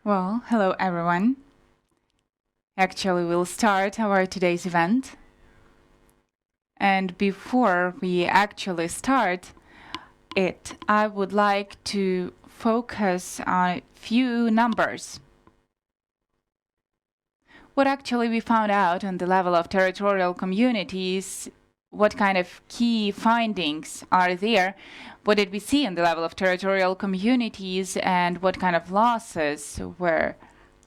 Well, hello everyone. Actually, we'll start our today's event. And before we actually start it, I would like to focus on a few numbers. What actually we found out on the level of territorial communities, what kind of key findings are there, what did we see on the level of territorial communities, and what kind of losses were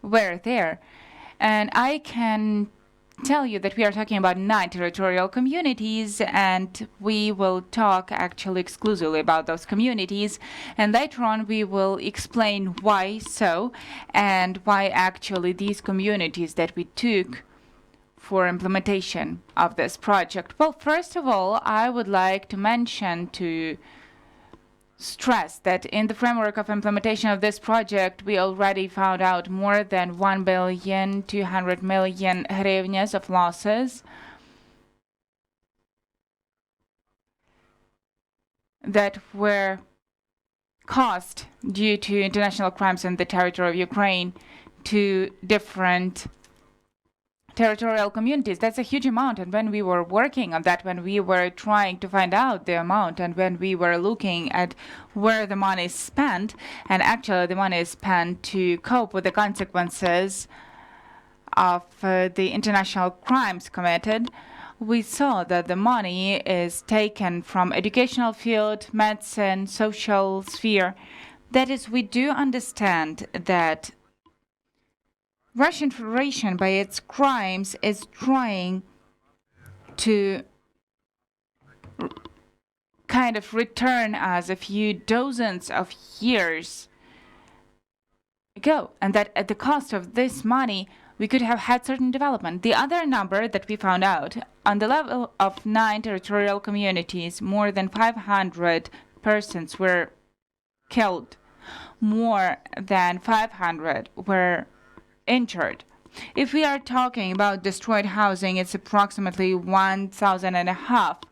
there. And I can tell you that we are talking about 9 territorial communities, and we will talk actually exclusively about those communities. And later on, we will explain why so, and why actually these communities that we took for implementation of this project. Well, first of all, I would like to mention to stress that in the framework of implementation of this project, we already found out more than 1,200 million hryvnias of losses that were caused due to international crimes in the territory of Ukraine to different territorial communities. That's a huge amount. And when we were working on that, when we were trying to find out the amount, and when we were looking at where the money is spent, and actually the money is spent to cope with the consequences of the international crimes committed, we saw that the money is taken from educational field, medicine, social sphere. That is, we do understand that Russian Federation, by its crimes, is trying to kind of return us a few dozens of years ago, and that at the cost of this money, we could have had certain development. The other number that we found out, on the level of 9 territorial communities, more than 500 persons were killed, more than 500 were injured. If we are talking about destroyed housing, it's approximately 1,500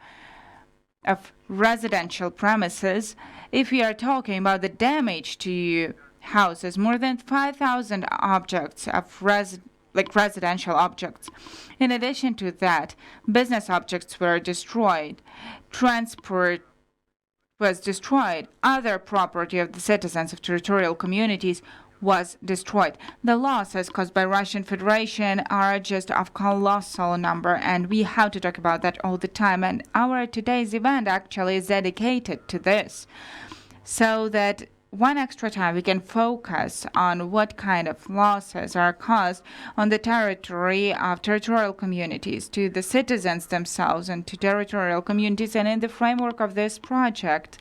of residential premises. If we are talking about the damage to houses, more than 5,000 objects of residential objects. In addition to that, business objects were destroyed, transport was destroyed, other property of the citizens of territorial communities was destroyed. The losses caused by Russian Federation are just of colossal number, and we have to talk about that all the time. And our today's event actually is dedicated to this, so that one extra time we can focus on what kind of losses are caused on the territory of territorial communities, to the citizens themselves and to territorial communities. And in the framework of this project,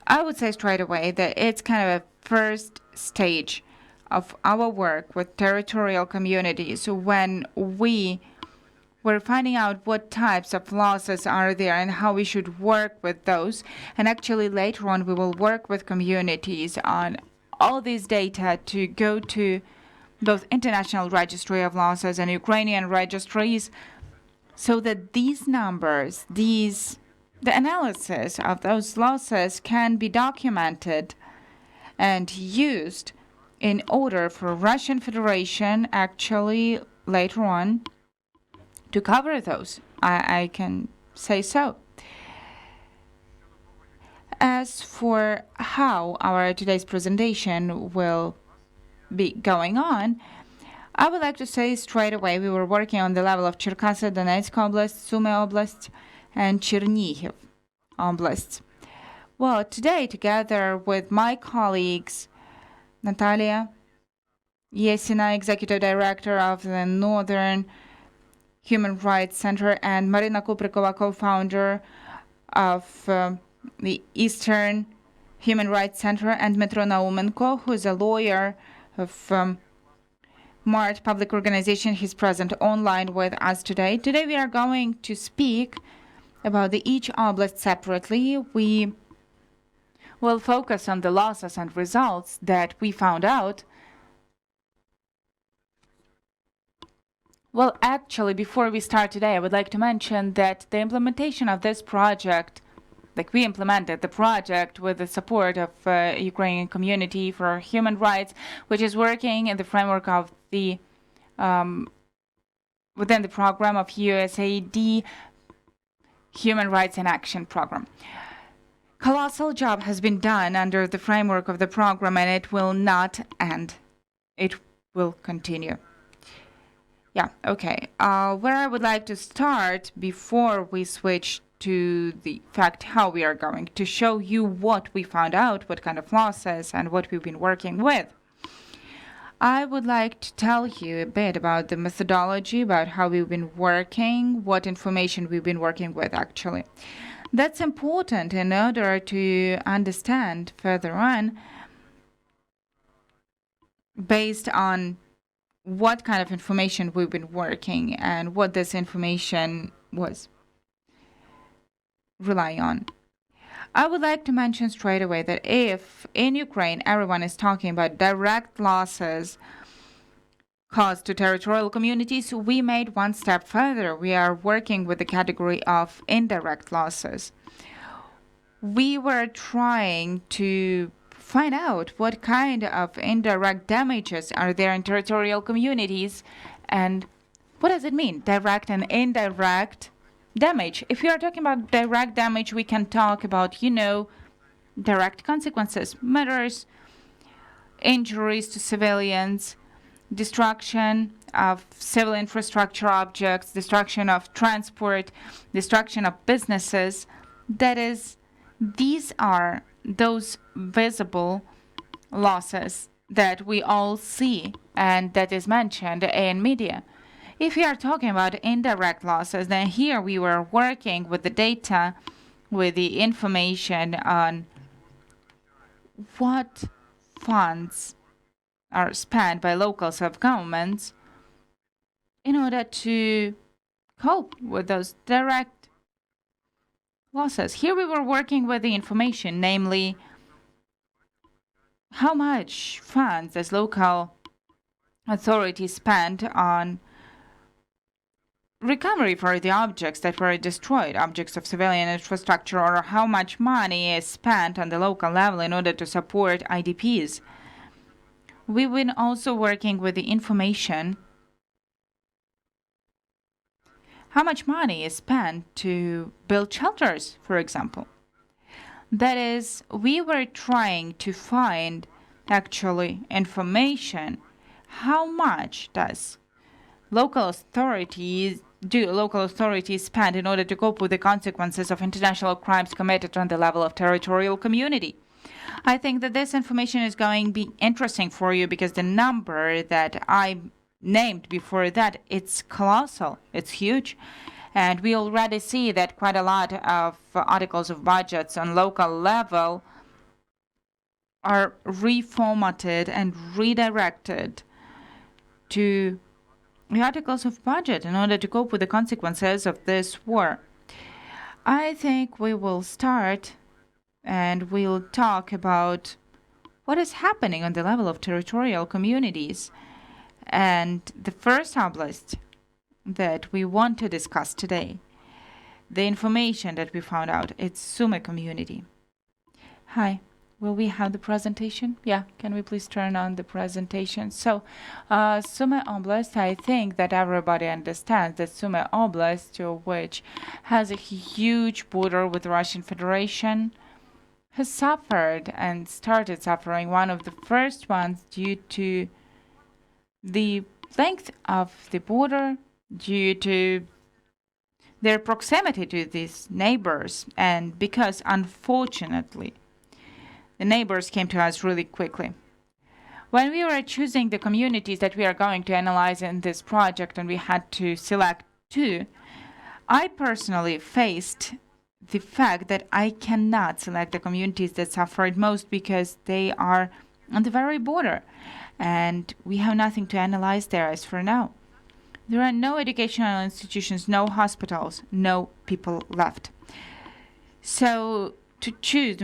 I would say straight away that it's kind of a first stage of our work with territorial communities when we were finding out what types of losses are there and how we should work with those. And actually later on we will work with communities on all these data to go to both international registry of losses and Ukrainian registries, so that these numbers, the analysis of those losses can be documented and used in order for Russian Federation actually later on to cover those. I can say so. As for how our today's presentation will be going on, I would like to say straight away we were working on the level of Cherkasy, Donetsk Oblast, Sumy Oblast, and Chernihiv Oblast. Well, today, together with my colleagues, Natalia Yesina, Executive Director of the Northern Human Rights Center, and Marina Kuprikova, co-founder of the Eastern Human Rights Center, and Dmitro Naumenko, who is a lawyer of MART Public Organization. He's present online with us today. Today we are going to speak about each oblast separately. We will focus on the losses and results that we found out. Well, actually, before we start today, I would like to mention that the implementation of this project we implemented the project with the support of Ukrainian Community for Human Rights, which is working in the framework of the within the program of USAID Human Rights in Action program. Colossal job has been done under the framework of the program, and it will not end. It will continue. Yeah, okay. Where I would like to start before we switch to the fact how we are going to show you what we found out, what kind of losses, and what we've been working with. I would like to tell you a bit about the methodology, about how we've been working, what information we've been working with, actually. That's important in order to understand further on, based on what kind of information we've been working and what this information was relying on. I would like to mention straight away that if in Ukraine everyone is talking about direct losses caused to territorial communities, we made one step further. We are working with the category of indirect losses. We were trying to find out what kind of indirect damages are there in territorial communities and what does it mean, direct and indirect damage. If we are talking about direct damage, we can talk about, direct consequences, murders, injuries to civilians, destruction of civil infrastructure objects, destruction of transport, destruction of businesses. That is, these are those visible losses that we all see and that is mentioned in media. If we are talking about indirect losses, then here we were working with the data, with the information on what funds are spent by local self-governments in order to cope with those direct losses. Here we were working with the information, namely how much funds does local authorities spend on recovery for the objects that were destroyed, objects of civilian infrastructure, or how much money is spent on the local level in order to support IDPs. We've been also working with the information how much money is spent to build shelters, for example. That is, we were trying to find actually information how much does local authorities spend in order to cope with the consequences of international crimes committed on the level of territorial community. I think that this information is going to be interesting for you because the number that I named before that, it's colossal, it's huge. And we already see that quite a lot of articles of budgets on local level are reformatted and redirected to the articles of budget in order to cope with the consequences of this war. I think we will start and we'll talk about what is happening on the level of territorial communities. And the first oblast that we want to discuss today, the information that we found out, it's Sumy community. Hi. Will we have the presentation? Yeah, can we please turn on the presentation? So, Sumy Oblast, I think that everybody understands that Sumy Oblast, which has a huge border with the Russian Federation, has suffered and started suffering, one of the first ones due to the length of the border, due to their proximity to these neighbors, and because, unfortunately, the neighbors came to us really quickly. When we were choosing the communities that we are going to analyze in this project and we had to select two, I personally faced the fact that I cannot select the communities that suffered most because they are on the very border and we have nothing to analyze there as for now. There are no educational institutions, no hospitals, no people left. So to choose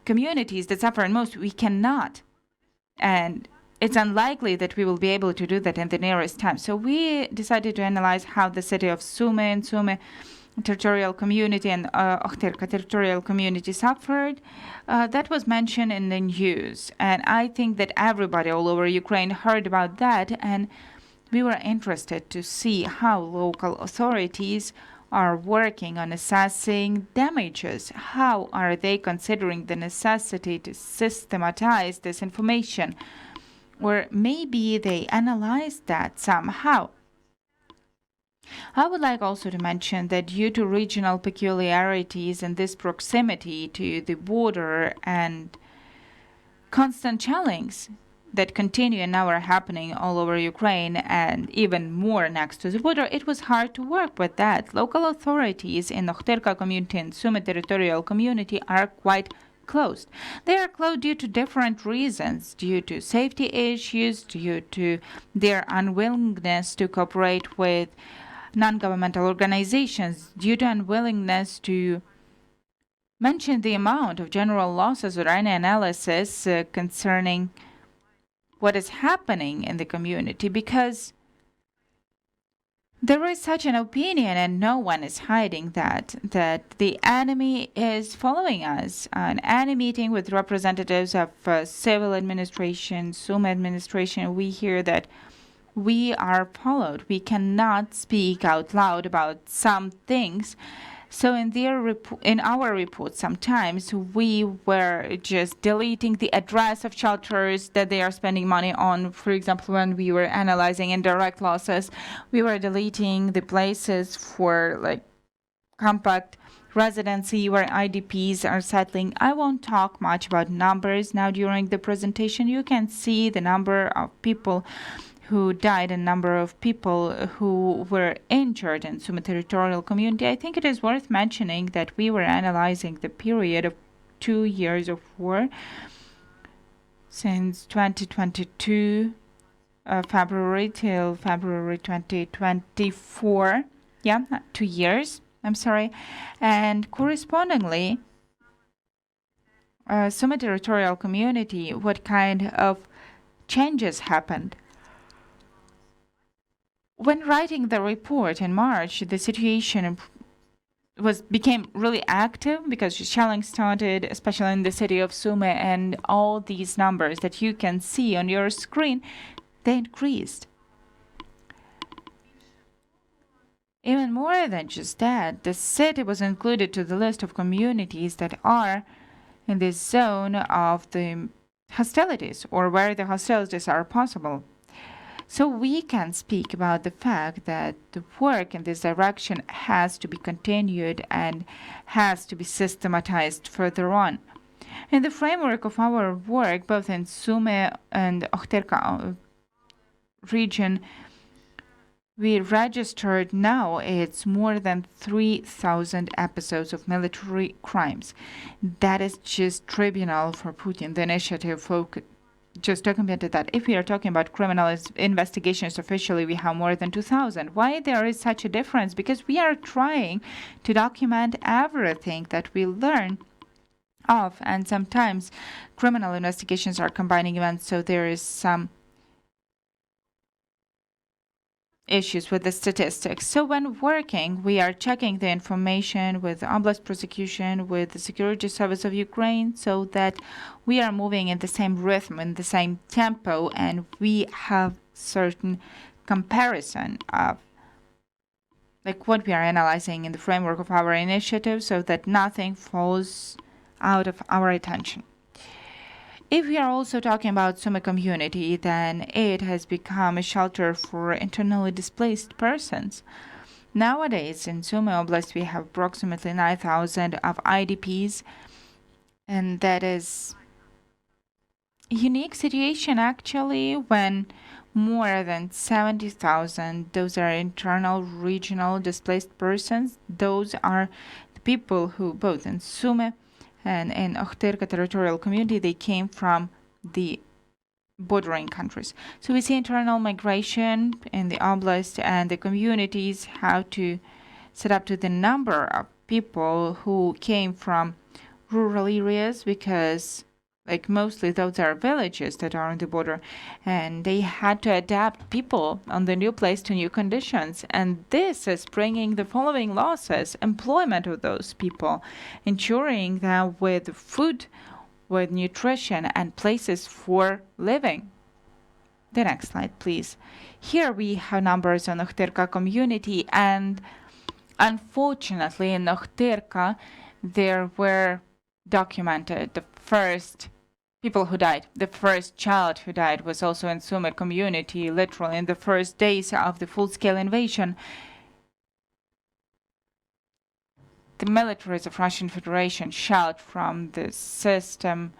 communities that suffer most, we cannot. And it's unlikely that we will be able to do that in the nearest time. So we decided to analyze how the city of Sumy and Sumy territorial community and Okhtyrka territorial community suffered, that was mentioned in the news. And I think that everybody all over Ukraine heard about that, and we were interested to see how local authorities are working on assessing damages. How are they considering the necessity to systematize this information? Or maybe they analyzed that somehow. I would like also to mention that due to regional peculiarities and this proximity to the border and constant challenges that continue and now are happening all over Ukraine and even more next to the border, it was hard to work with that. Local authorities in the Okhtyrka community and Sumy territorial community are quite closed. They are closed due to different reasons, due to safety issues, due to their unwillingness to cooperate with non-governmental organizations, due to unwillingness to mention the amount of general losses or any analysis concerning what is happening in the community, because there is such an opinion and no one is hiding that the enemy is following us. On any meeting with representatives of civil administration, Sumy administration, we hear that we are followed. We cannot speak out loud about some things. So in our report, sometimes we were just deleting the address of shelters that they are spending money on. For example, when we were analyzing indirect losses, we were deleting the places for like compact residency where IDPs are settling. I won't talk much about numbers now during the presentation. You can see the number of people who died and number of people who were injured in Sumy territorial community. I think it is worth mentioning that we were analyzing the period of 2 years of war since 2022 February till February 2024. 2 years. I'm sorry. And correspondingly, Sumy territorial community, what kind of changes happened? When writing the report in March, the situation became really active because shelling started, especially in the city of Sumy, and all these numbers that you can see on your screen, they increased. Even more than just that, the city was included to the list of communities that are in this zone of the hostilities, or where the hostilities are possible. So we can speak about the fact that the work in this direction has to be continued and has to be systematized further on. In the framework of our work, both in Sumy and Okhtyrka region, we registered now it's more than 3,000 episodes of military crimes. That is just tribunal for Putin. The initiative just documented that. If we are talking about criminal investigations officially, we have more than 2,000. Why there is such a difference? Because we are trying to document everything that we learn of, and sometimes criminal investigations are combining events, so there is some issues with the statistics. So when working, we are checking the information with the Oblast prosecution, with the Security Service of Ukraine, so that we are moving in the same rhythm, in the same tempo, and we have certain comparison of like what we are analyzing in the framework of our initiative, so that nothing falls out of our attention. If we are also talking about Sumy community, then it has become a shelter for internally displaced persons. Nowadays, in Sumy Oblast, we have approximately 9,000 of IDPs, and that is a unique situation actually when more than 70,000, those are internal regional displaced persons. Those are the people who both in Sumy and in Okhtyrka territorial community, they came from the bordering countries. So we see internal migration in the oblast, and the communities have to set up to the number of people who came from rural areas, because Like mostly those are villages that are on the border, and they had to adapt people on the new place to new conditions. And this is bringing the following losses: employment of those people, ensuring them with food, with nutrition, and places for living. The next slide, please. Here we have numbers on Okhtyrka community, and unfortunately in Okhtyrka there were documented the first people who died. The first child who died was also in Sumy community, literally in the first days of the full-scale invasion. The militaries of Russian Federation shot from the system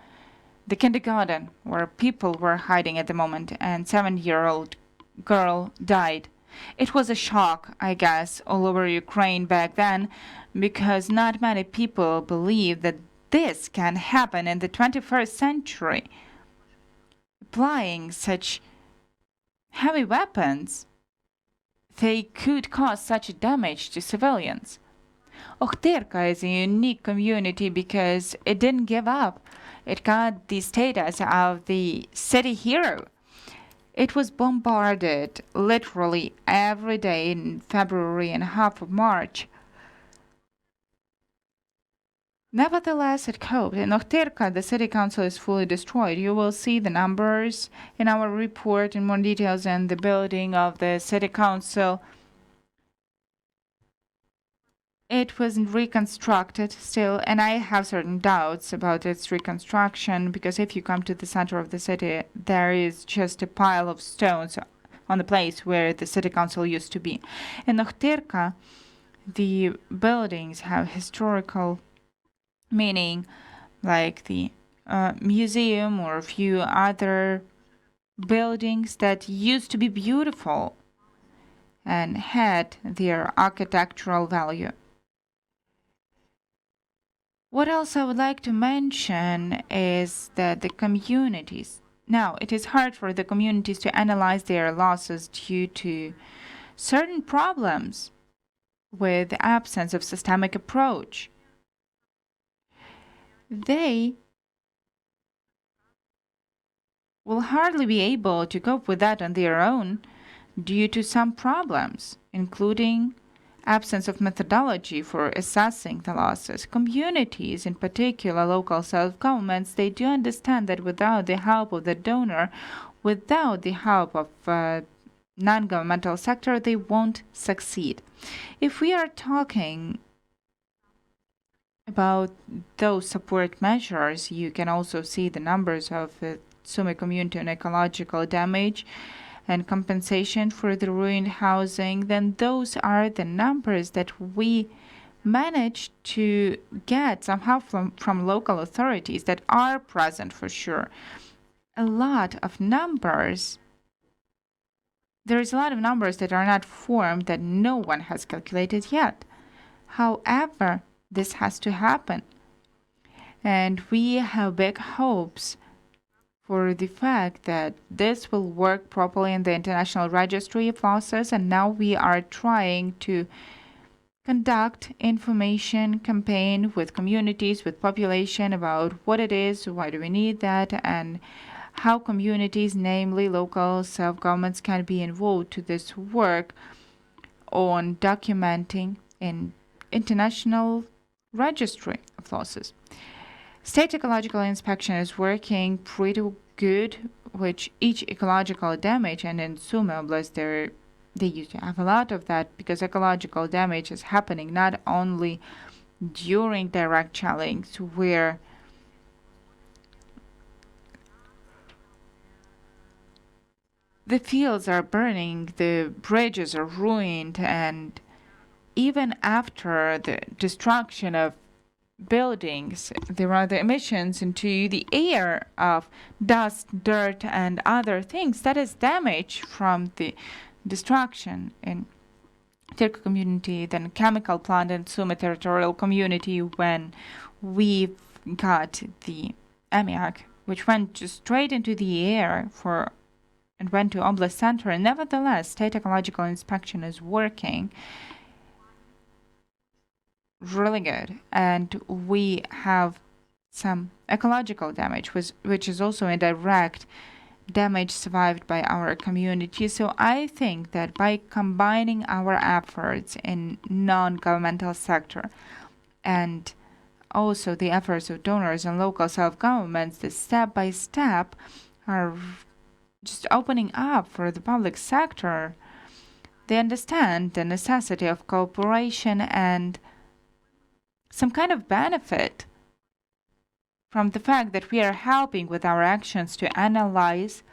the kindergarten where people were hiding at the moment, and 7-year-old girl died. It was a shock, I guess, all over Ukraine back then, because not many people believe that this can happen in the 21st century. Applying such heavy weapons, they could cause such damage to civilians. Okhtyrka is a unique community because it didn't give up. It got the status of the city hero. It was bombarded literally every day in February and half of March. Nevertheless, it coped. In Okhtyrka, the city council is fully destroyed. You will see the numbers in our report in more details, and the building of the city council. It was reconstructed still, and I have certain doubts about its reconstruction, because if you come to the center of the city, there is just a pile of stones on the place where the city council used to be. In Okhtyrka, the buildings have historical meaning, like the museum or a few other buildings that used to be beautiful and had their architectural value. What else I would like to mention is that the communities. Now, it is hard for the communities to analyze their losses due to certain problems with the absence of systemic approach. They will hardly be able to cope with that on their own due to some problems, including absence of methodology for assessing the losses. Communities, in particular local self-governments, they do understand that without the help of the donor, without the help of non-governmental sector, they won't succeed. If we are talking about those support measures, you can also see the numbers of Sumy community and ecological damage and compensation for the ruined housing. Then those are the numbers that we managed to get somehow from local authorities that are present for sure. A lot of numbers. There is a lot of numbers that are not formed that no one has calculated yet. However, this has to happen. And we have big hopes for the fact that this will work properly in the International Registry of Losses, and now we are trying to conduct information campaign with communities, with population about what it is, why do we need that, and how communities, namely local self-governments, can be involved to this work on documenting in International Registry of Losses. State ecological inspection is working pretty good, which each ecological damage, and in Sumy Oblast they used to have a lot of that, because ecological damage is happening not only during direct shellings where the fields are burning, the bridges are ruined, and even after the destruction of buildings, there are the emissions into the air of dust, dirt, and other things. That is damage from the destruction in Cherkasy community, then chemical plant in Sumy territorial community, when we got the ammiac, which went just straight into the air and went to Oblast center. And nevertheless, state ecological inspection is working really good, and we have some ecological damage, which is also indirect damage survived by our community. So I think that by combining our efforts in non-governmental sector and also the efforts of donors and local self-governments, the step by step are just opening up for the public sector. They understand the necessity of cooperation and some kind of benefit from the fact that we are helping with our actions to analyze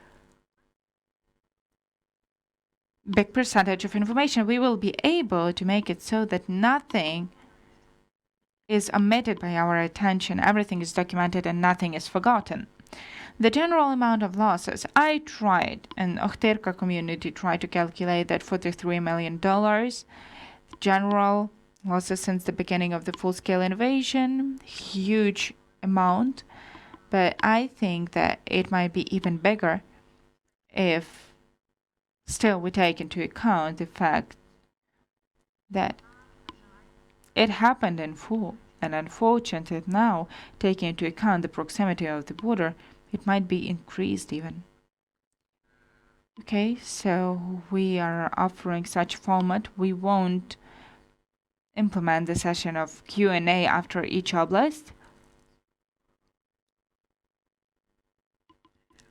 big percentage of information. We will be able to make it so that nothing is omitted by our attention. Everything is documented and nothing is forgotten. The general amount of losses, I tried, and Okhtyrka community tried to calculate that $43 million. General losses since the beginning of the full-scale invasion, huge amount, but I think that it might be even bigger if still we take into account the fact that it happened in full, and unfortunately now, taking into account the proximity of the border, it might be increased even. Okay, so we are offering such format. We won't implement the session of Q&A after each oblast.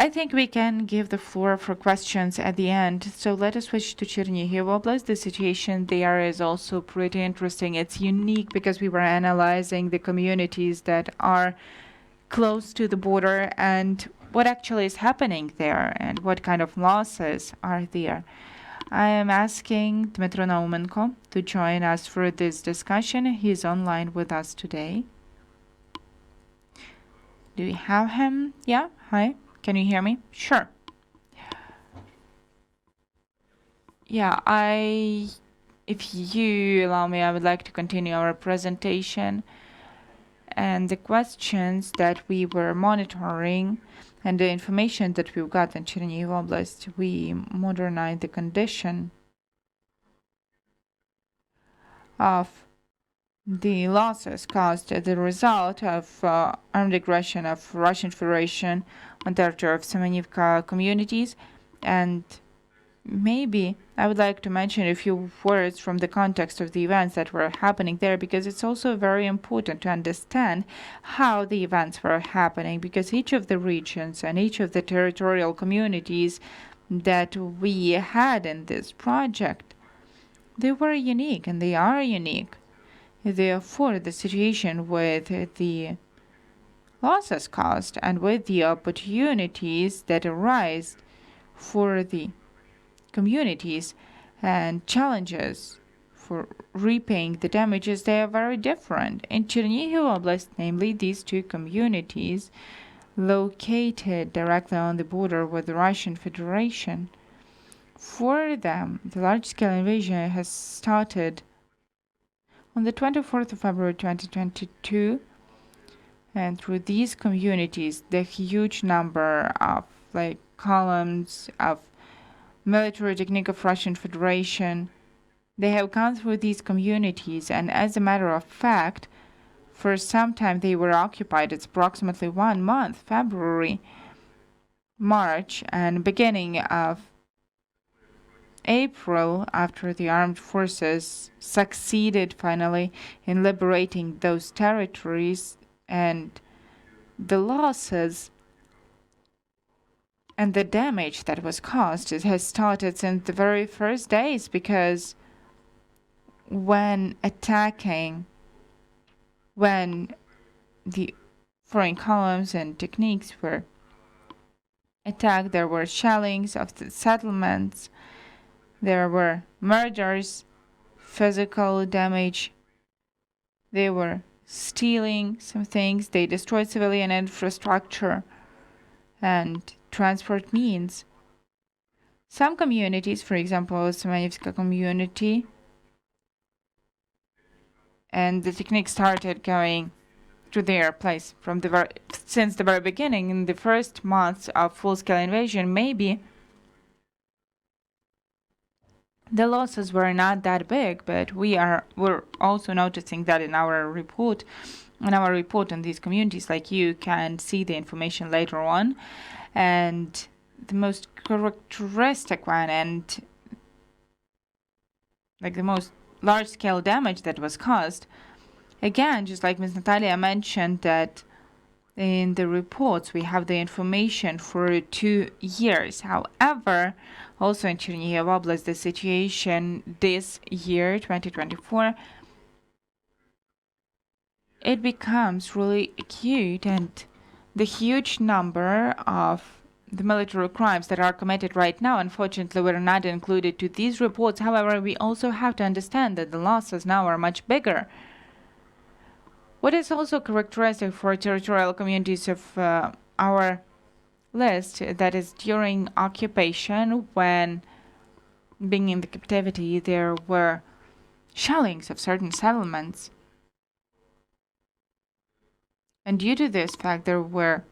I think we can give the floor for questions at the end. So let us switch to Chernihiv Oblast. The situation there is also pretty interesting. It's unique because we were analyzing the communities that are close to the border and what actually is happening there and what kind of losses are there. I am asking Dmytro Naumenko to join us for this discussion. He's online with us today. Do we have him? Yeah, hi. Can you hear me? Sure. Yeah, if you allow me, I would like to continue our presentation. And the questions that we were monitoring and the information that we've got in Chernihiv Oblast, we modernized the condition of the losses caused as a result of armed aggression of Russian Federation on territory of Semenivska communities. And maybe I would like to mention a few words from the context of the events that were happening there, because it's also very important to understand how the events were happening, because each of the regions and each of the territorial communities that we had in this project, they were unique and they are unique. Therefore, the situation with the losses caused and with the opportunities that arise for the communities and challenges for repaying the damages, they are very different. In Chernihiv Oblast, namely these two communities located directly on the border with the Russian Federation, for them, the large-scale invasion has started on the 24th of February 2022, and through these communities, the huge number of columns of military technique of Russian Federation, they have gone through these communities, and as a matter of fact, for some time they were occupied. It's approximately 1 month, February, March, and beginning of April, after the armed forces succeeded finally in liberating those territories, and the losses and the damage that was caused, it has started since the very first days, because when the foreign columns and techniques were attacked, there were shellings of the settlements, there were murders, physical damage, they were stealing some things, they destroyed civilian infrastructure and transport means. Some communities, for example, Semenivska community, and the technique started going to their place from since the very beginning. In the first months of full-scale invasion, maybe the losses were not that big, but we're also noticing that in our report in our report on these communities. Like, you can see the information later on. And the most characteristic one, and like the most large-scale damage that was caused, again, just like Ms. Natalia mentioned, that in the reports we have the information for 2 years. However, also in Chernihiv Oblast, the situation this year, 2024, it becomes really acute, and the huge number of the military crimes that are committed right now, unfortunately, were not included to these reports. However, we also have to understand that the losses now are much bigger. What is also characteristic for territorial communities of our list, that is during occupation, when being in the captivity, there were shellings of certain settlements. And due to this fact, there were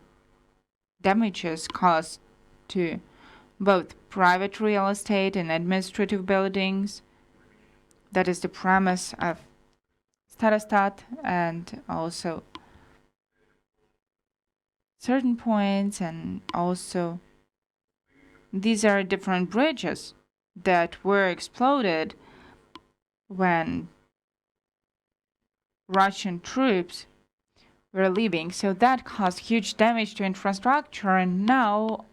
damages caused to both private real estate and administrative buildings. That is the premise of Starostat, and also certain points, and also these are different bridges that were exploded when Russian troops were leaving. So that caused huge damage to infrastructure, and now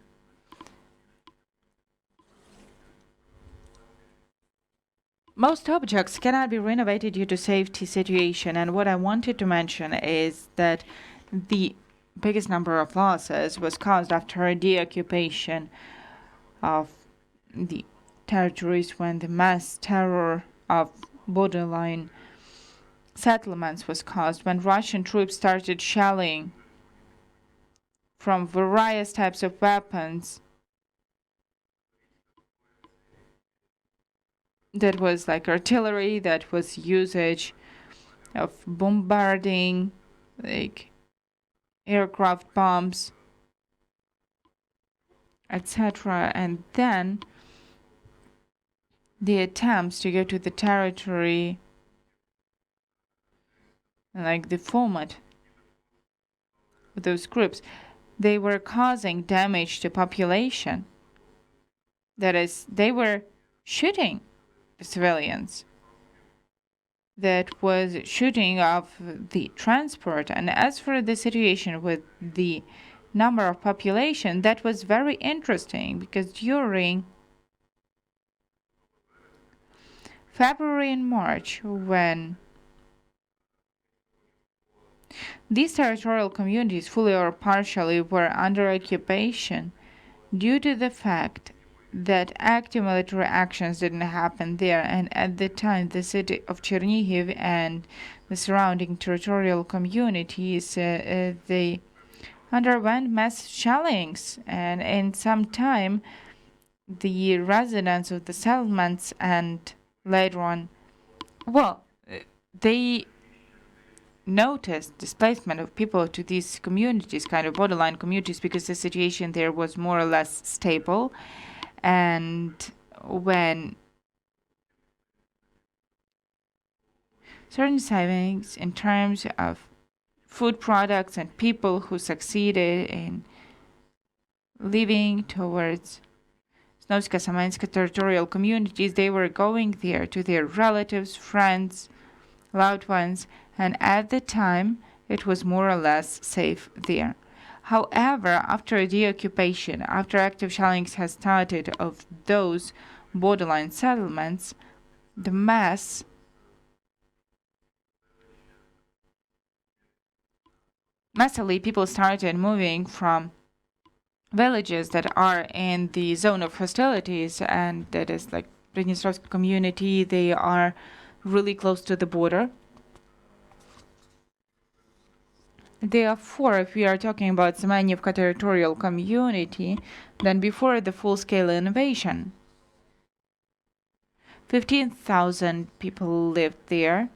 most objects cannot be renovated due to safety situation. And what I wanted to mention is that the biggest number of losses was caused after the occupation of the territories, when the mass terror of borderline settlements was caused, when Russian troops started shelling from various types of weapons. That was like artillery, that was usage of bombarding, like aircraft bombs, etc. And then the attempts to go to the territory, like the format of those groups, they were causing damage to population. That is, they were shooting civilians. That was shooting of the transport. And as for the situation with the number of population, that was very interesting, because during February and March, when these territorial communities, fully or partially, were under occupation, due to the fact that active military actions didn't happen there, and at the time the city of Chernihiv and the surrounding territorial communities, they underwent mass shellings, and in some time the residents of the settlements, and later on, they noticed displacement of people to these communities, kind of borderline communities, because the situation there was more or less stable. And when certain savings in terms of food products and people who succeeded in living towards Snovska, Semenivska territorial communities, they were going there to their relatives, friends, loved ones, and at the time it was more or less safe there. However, after the occupation, after active shellings has started of those borderline settlements, the massively people started moving from villages that are in the zone of hostilities, and that is like Prидnestrovsk community. They are really close to the border. Therefore, if we are talking about Semenivska territorial community, then before the full-scale invasion, 15,000 people lived there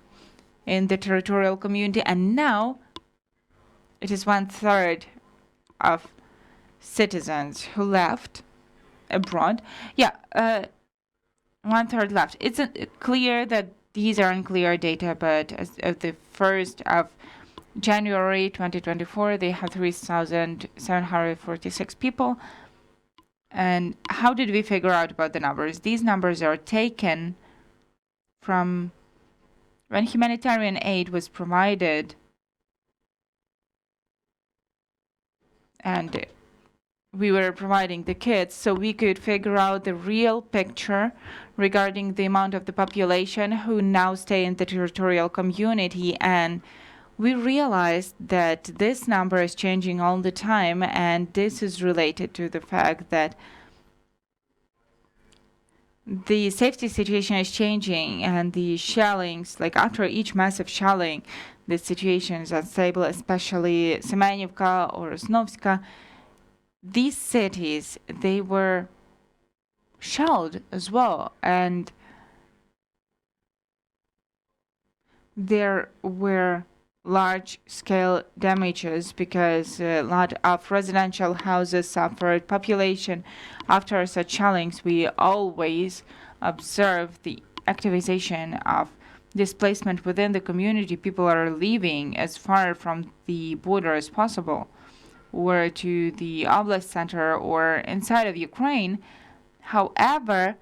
in the territorial community, and now it is 1/3 of citizens who left abroad. 1/3 left. It's clear that these are unclear data, but as of the 1st of January 2024, they had 3,746 people. And how did we figure out about the numbers? These numbers are taken from when humanitarian aid was provided, and we were providing the kits, so we could figure out the real picture regarding the amount of the population who now stay in the territorial community. And we realized that this number is changing all the time, and this is related to the fact that the safety situation is changing, and the shellings, like after each massive shelling, the situation is unstable, especially Semenivska or Snovska. These cities, they were shelled as well, and there were large-scale damages because a lot of residential houses suffered. Population, after such shellings, we always observe the activization of displacement within the community. People are leaving as far from the border as possible, or to the oblast center, or inside of Ukraine. However,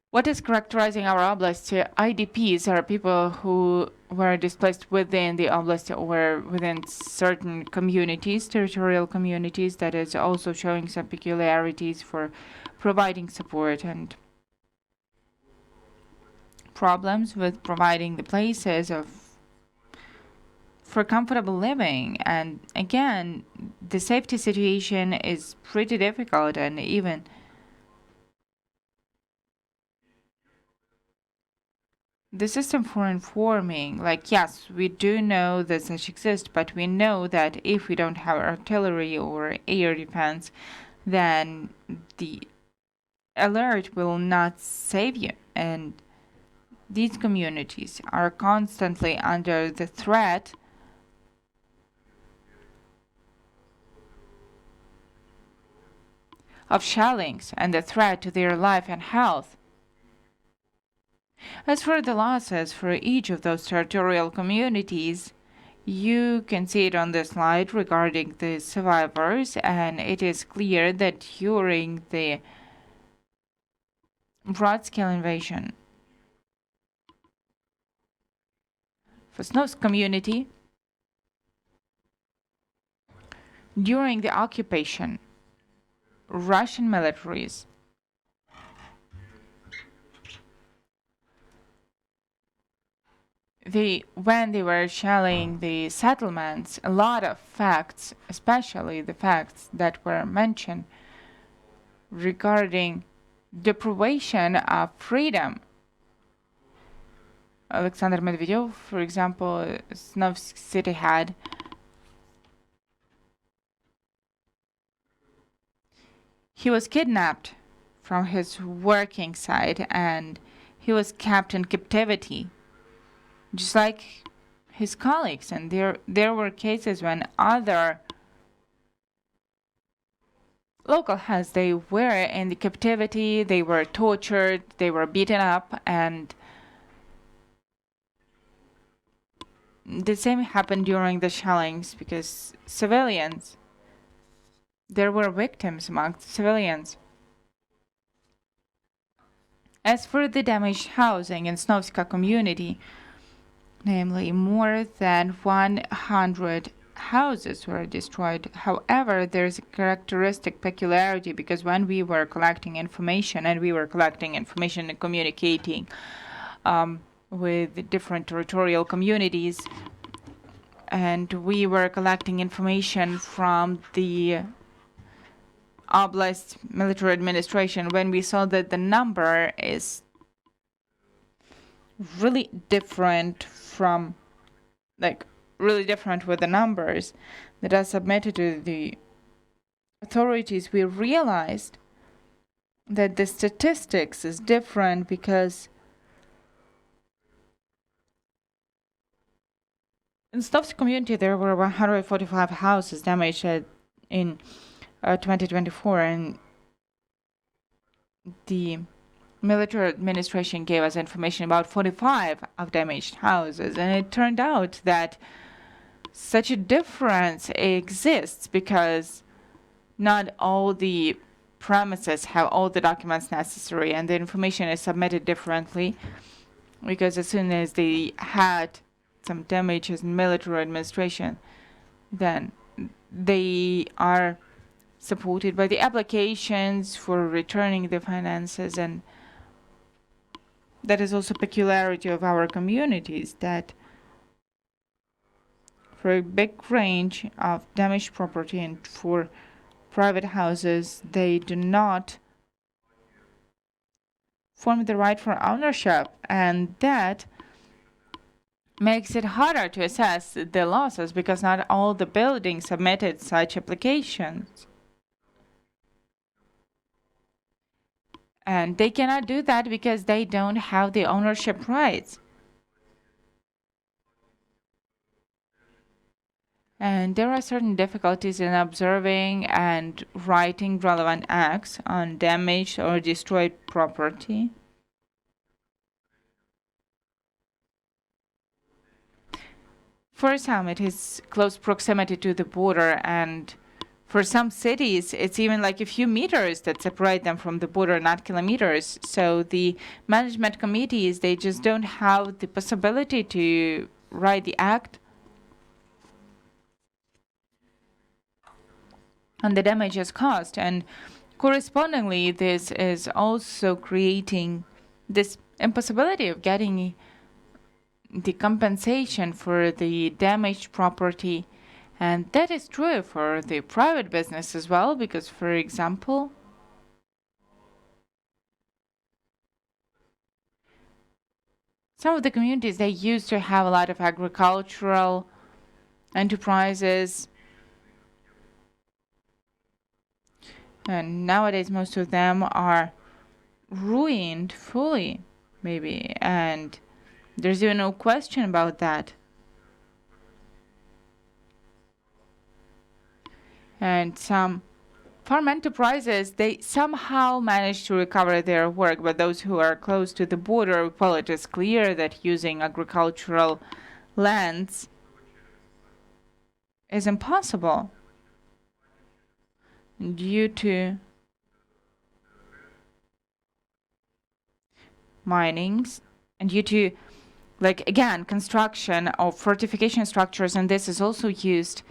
what is characterizing our oblast? IDPs are people who were displaced within the oblast or within certain communities, territorial communities, that is also showing some peculiarities for providing support and problems with providing the places for comfortable living. And again, the safety situation is pretty difficult, and even the system for informing, like, yes, we do know that such exists, but we know that if we don't have artillery or air defense, then the alert will not save you. And these communities are constantly under the threat of shellings and the threat to their life and health. As for the losses for each of those territorial communities, you can see it on the slide regarding the survivors, and it is clear that during the broad-scale invasion for Snovsk community, during the occupation, Russian militaries when they were shelling the settlements, a lot of facts, especially the facts that were mentioned regarding deprivation of freedom. Alexander Medvedev, for example, Snovsk city had. He was kidnapped from his working site, and he was kept in captivity, just like his colleagues. And there were cases when other local heads, they were in the captivity, they were tortured, they were beaten up, and the same happened during the shellings, because civilians, there were victims among civilians. As for the damaged housing in Snovska community, namely more than 100 houses were destroyed. However, there's a characteristic peculiarity, because when we were collecting information, and communicating with different territorial communities, and we were collecting information from the Oblast military administration, when we saw that the number is really different from, really different with the numbers that are submitted to the authorities, we realized that the statistics is different, because in Snovsk community there were 145 houses damaged in 2024, and the military administration gave us information about 45 of damaged houses, and it turned out that such a difference exists because not all the premises have all the documents necessary, and the information is submitted differently because as soon as they had some damages in military administration, then they are supported by the applications for returning the finances. And that is also a peculiarity of our communities, that for a big range of damaged property and for private houses, they do not form the right for ownership, and that makes it harder to assess the losses because not all the buildings submitted such applications. And they cannot do that because they don't have the ownership rights. And there are certain difficulties in observing and writing relevant acts on damaged or destroyed property. For some, it is close proximity to the border, and for some cities, it's even like a few meters that separate them from the border, not kilometers. So the management committees, they just don't have the possibility to write the act on the damages caused. And correspondingly, this is also creating this impossibility of getting the compensation for the damaged property. And that is true for the private business as well, because, for example, some of the communities, they used to have a lot of agricultural enterprises. And nowadays, most of them are ruined fully, maybe. And there's even no question about that. And some farm enterprises, they somehow manage to recover their work, but those who are close to the border, well, it is clear that using agricultural lands is impossible due to minings and due to, like, again, construction of fortification structures, and this is also used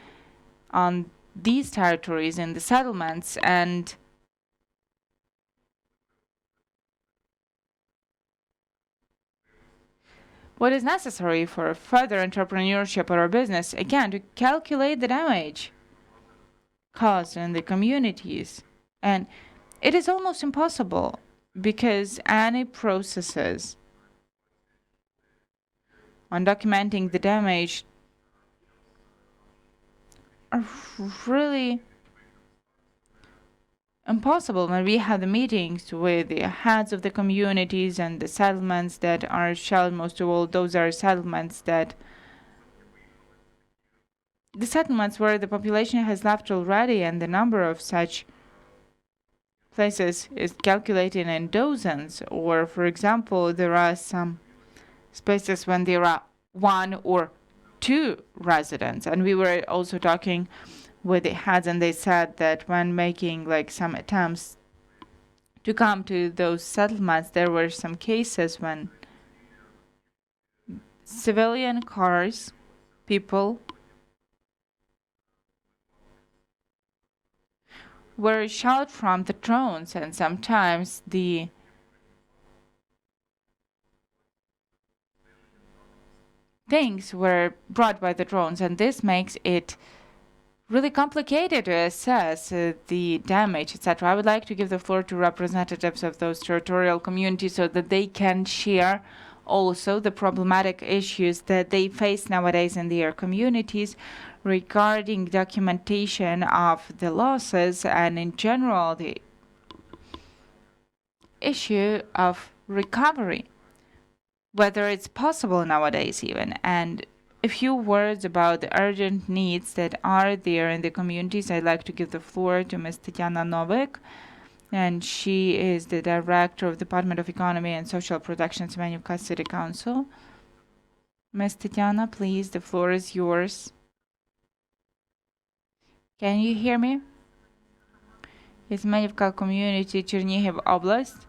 on these territories in the settlements. And what is necessary for further entrepreneurship or business, again, to calculate the damage caused in the communities. And it is almost impossible because any processes on documenting the damage are really impossible when we have the meetings with the heads of the communities and the settlements that are shelled. Most of all, those are settlements that the settlements where the population has left already, and the number of such places is calculated in dozens. Or, for example, there are some spaces when there are one or two residents. And we were also talking with the heads, and they said that when making like some attempts to come to those settlements, there were some cases when civilian cars, people were shot from the drones, and sometimes the things were brought by the drones, and this makes it really complicated to assess the damage, etc. I would like to give the floor to representatives of those territorial communities so that they can share also the problematic issues that they face nowadays in their communities regarding documentation of the losses and in general the issue of recovery, whether it's possible nowadays even. And a few words about the urgent needs that are there in the communities. I'd like to give the floor to Ms. Tatiana Novik, and she is the director of the Department of Economy and Social Protection, Semenivska City Council. Ms. Tatiana, please, the floor is yours. Can you hear me? Semenivska community, Chernihiv Oblast.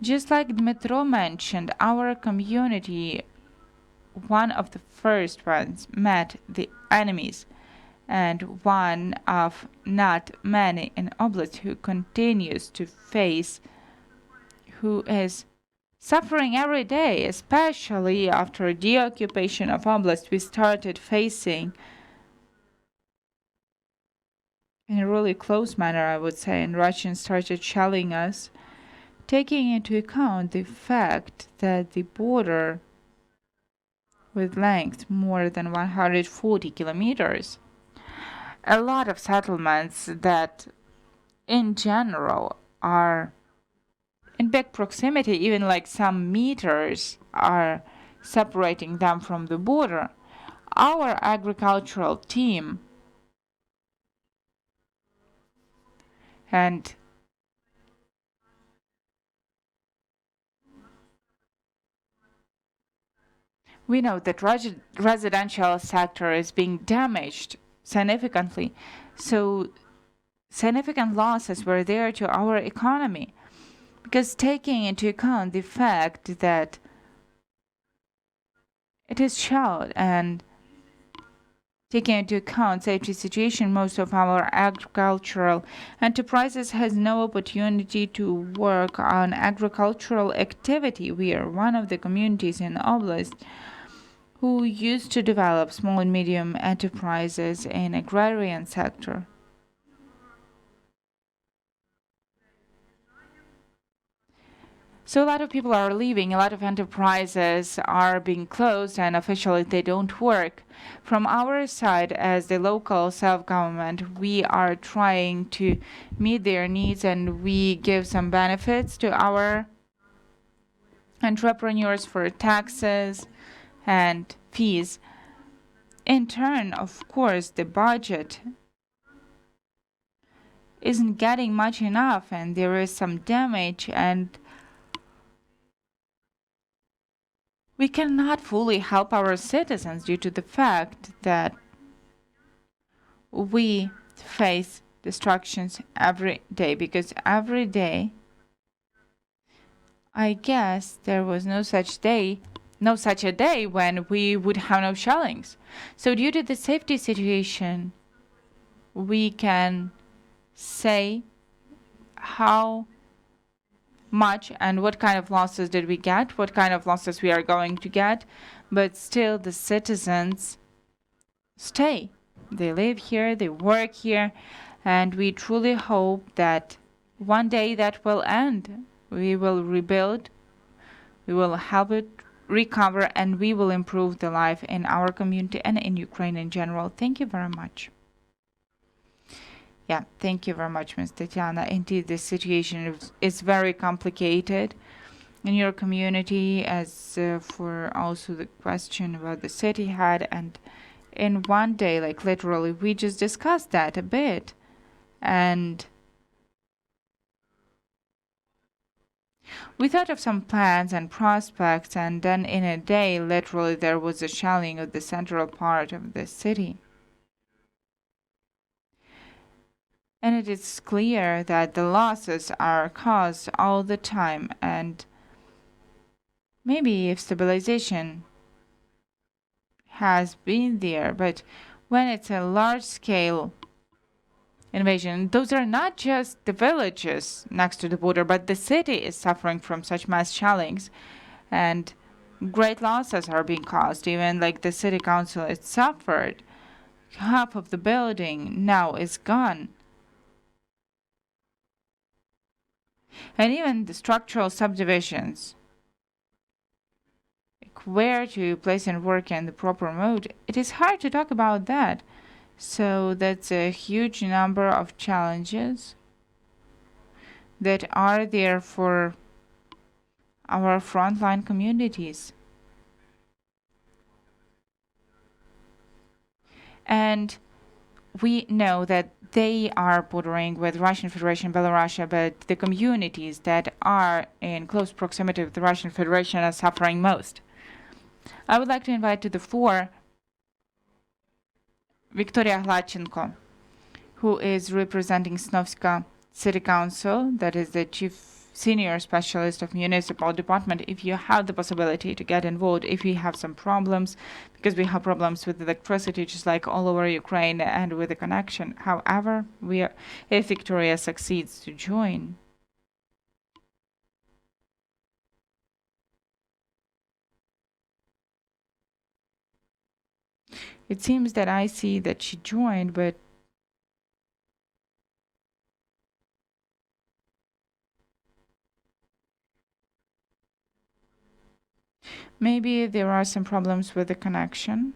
Just like Dmitro mentioned, our community, one of the first ones, met the enemies, and one of not many in Oblast who continues to face, who is suffering every day, especially after the occupation of Oblast. We started facing in a really close manner, I would say, and Russians started shelling us, taking into account the fact that the border with length more than 140 kilometers, a lot of settlements that in general are in big proximity, even like some meters are separating them from the border. Our agricultural team and we know that residential sector is being damaged significantly. So significant losses were there to our economy, because taking into account the fact that it is shelled and taking into account safety situation, most of our agricultural enterprises has no opportunity to work on agricultural activity. We are one of the communities in Oblast who used to develop small and medium enterprises in agrarian sector. So a lot of people are leaving, a lot of enterprises are being closed, and officially they don't work. From our side, as the local self-government, we are trying to meet their needs, and we give some benefits to our entrepreneurs for taxes and fees. In turn, of course, the budget isn't getting much enough, and there is some damage, and we cannot fully help our citizens due to the fact that we face destructions every day, because every day, I guess there was no such a day when we would have no shellings. So due to the safety situation, we can say how much and what kind of losses did we get, what kind of losses we are going to get, but still the citizens stay. They live here, they work here, and we truly hope that one day that will end. We will rebuild, we will help it recover, and we will improve the life in our community and in Ukraine in general. Thank you very much. Yeah, thank you very much, Ms. Tatiana. Indeed, the situation is very complicated in your community, as for also the question about the city head. And in one day, like literally, we just discussed that a bit. And we thought of some plans and prospects, and then in a day, literally, there was a shelling of the central part of the city. And it is clear that the losses are caused all the time, and maybe if stabilization has been there, but when it's a large-scale invasion, those are not just the villages next to the border, but the city is suffering from such mass shellings, and great losses are being caused. Even like the city council, it suffered. Half of the building now is gone. And even the structural subdivisions, like where to place and work in the proper mode, it is hard to talk about that. So that's a huge number of challenges that are there for our frontline communities. And we know that they are bordering with Russian Federation, Belarus, but the communities that are in close proximity with the Russian Federation are suffering most. I would like to invite to the floor Victoria Hlachenko, who is representing Snovska City Council, that is the chief senior specialist of municipal department. If you have the possibility to get involved, if you have some problems, because we have problems with electricity just like all over Ukraine and with the connection. However, if Victoria succeeds to join, it seems that I see that she joined, but maybe there are some problems with the connection.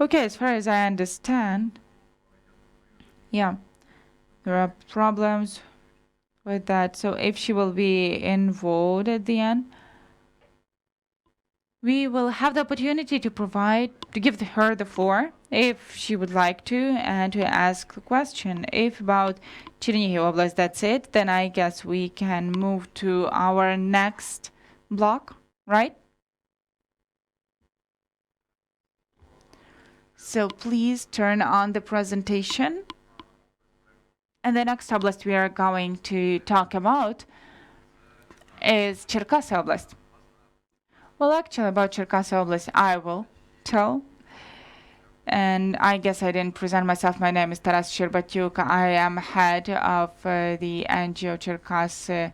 Okay, as far as I understand, yeah, there are problems with that. So if she will be involved at the end, we will have the opportunity to give her the floor if she would like to, and to ask the question. If about Chernihiv Oblast, that's it, then I guess we can move to our next block, right? So please turn on the presentation. And the next oblast we are going to talk about is Cherkasy Oblast. Well, actually, about Cherkasy Oblast, I will tell. And I guess I didn't present myself. My name is Taras Shcherbatyuk. I am head of the NGO Cherkasy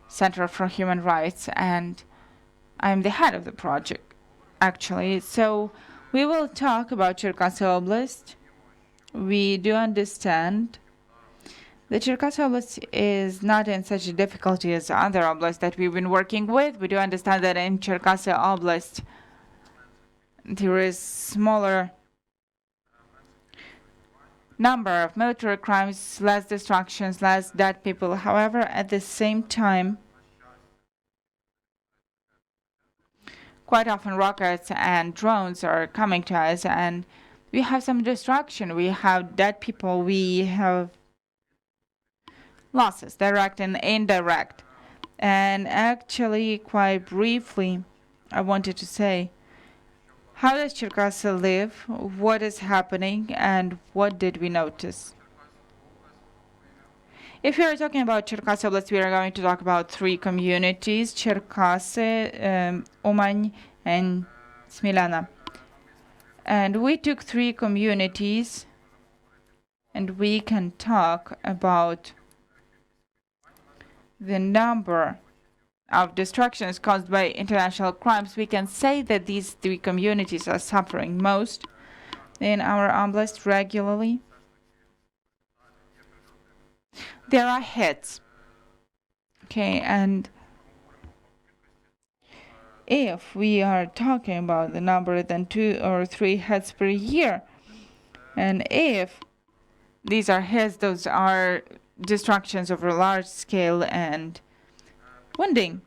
Center for Human Rights, and I'm the head of the project, actually. So we will talk about Cherkasy Oblast. We do understand the Cherkasy Oblast is not in such a difficulty as other oblasts that we've been working with. We do understand that in Cherkasy Oblast there is smaller number of military crimes, less destructions, less dead people. However, at the same time, quite often rockets and drones are coming to us, and we have some destruction. We have dead people. We have losses, direct and indirect. And actually, quite briefly, I wanted to say, how does Cherkasy live? What is happening? And what did we notice? If we are talking about Cherkasy Oblast, we are going to talk about three communities: Cherkasy, Uman, and Smila. And we took three communities, and we can talk about the number of destructions caused by international crimes. We can say that these three communities are suffering most in our oblast regularly. There are hits. Okay, and if we are talking about the number than 2 or 3 hits per year, and if these are hits, those are destructions over a large scale and wounding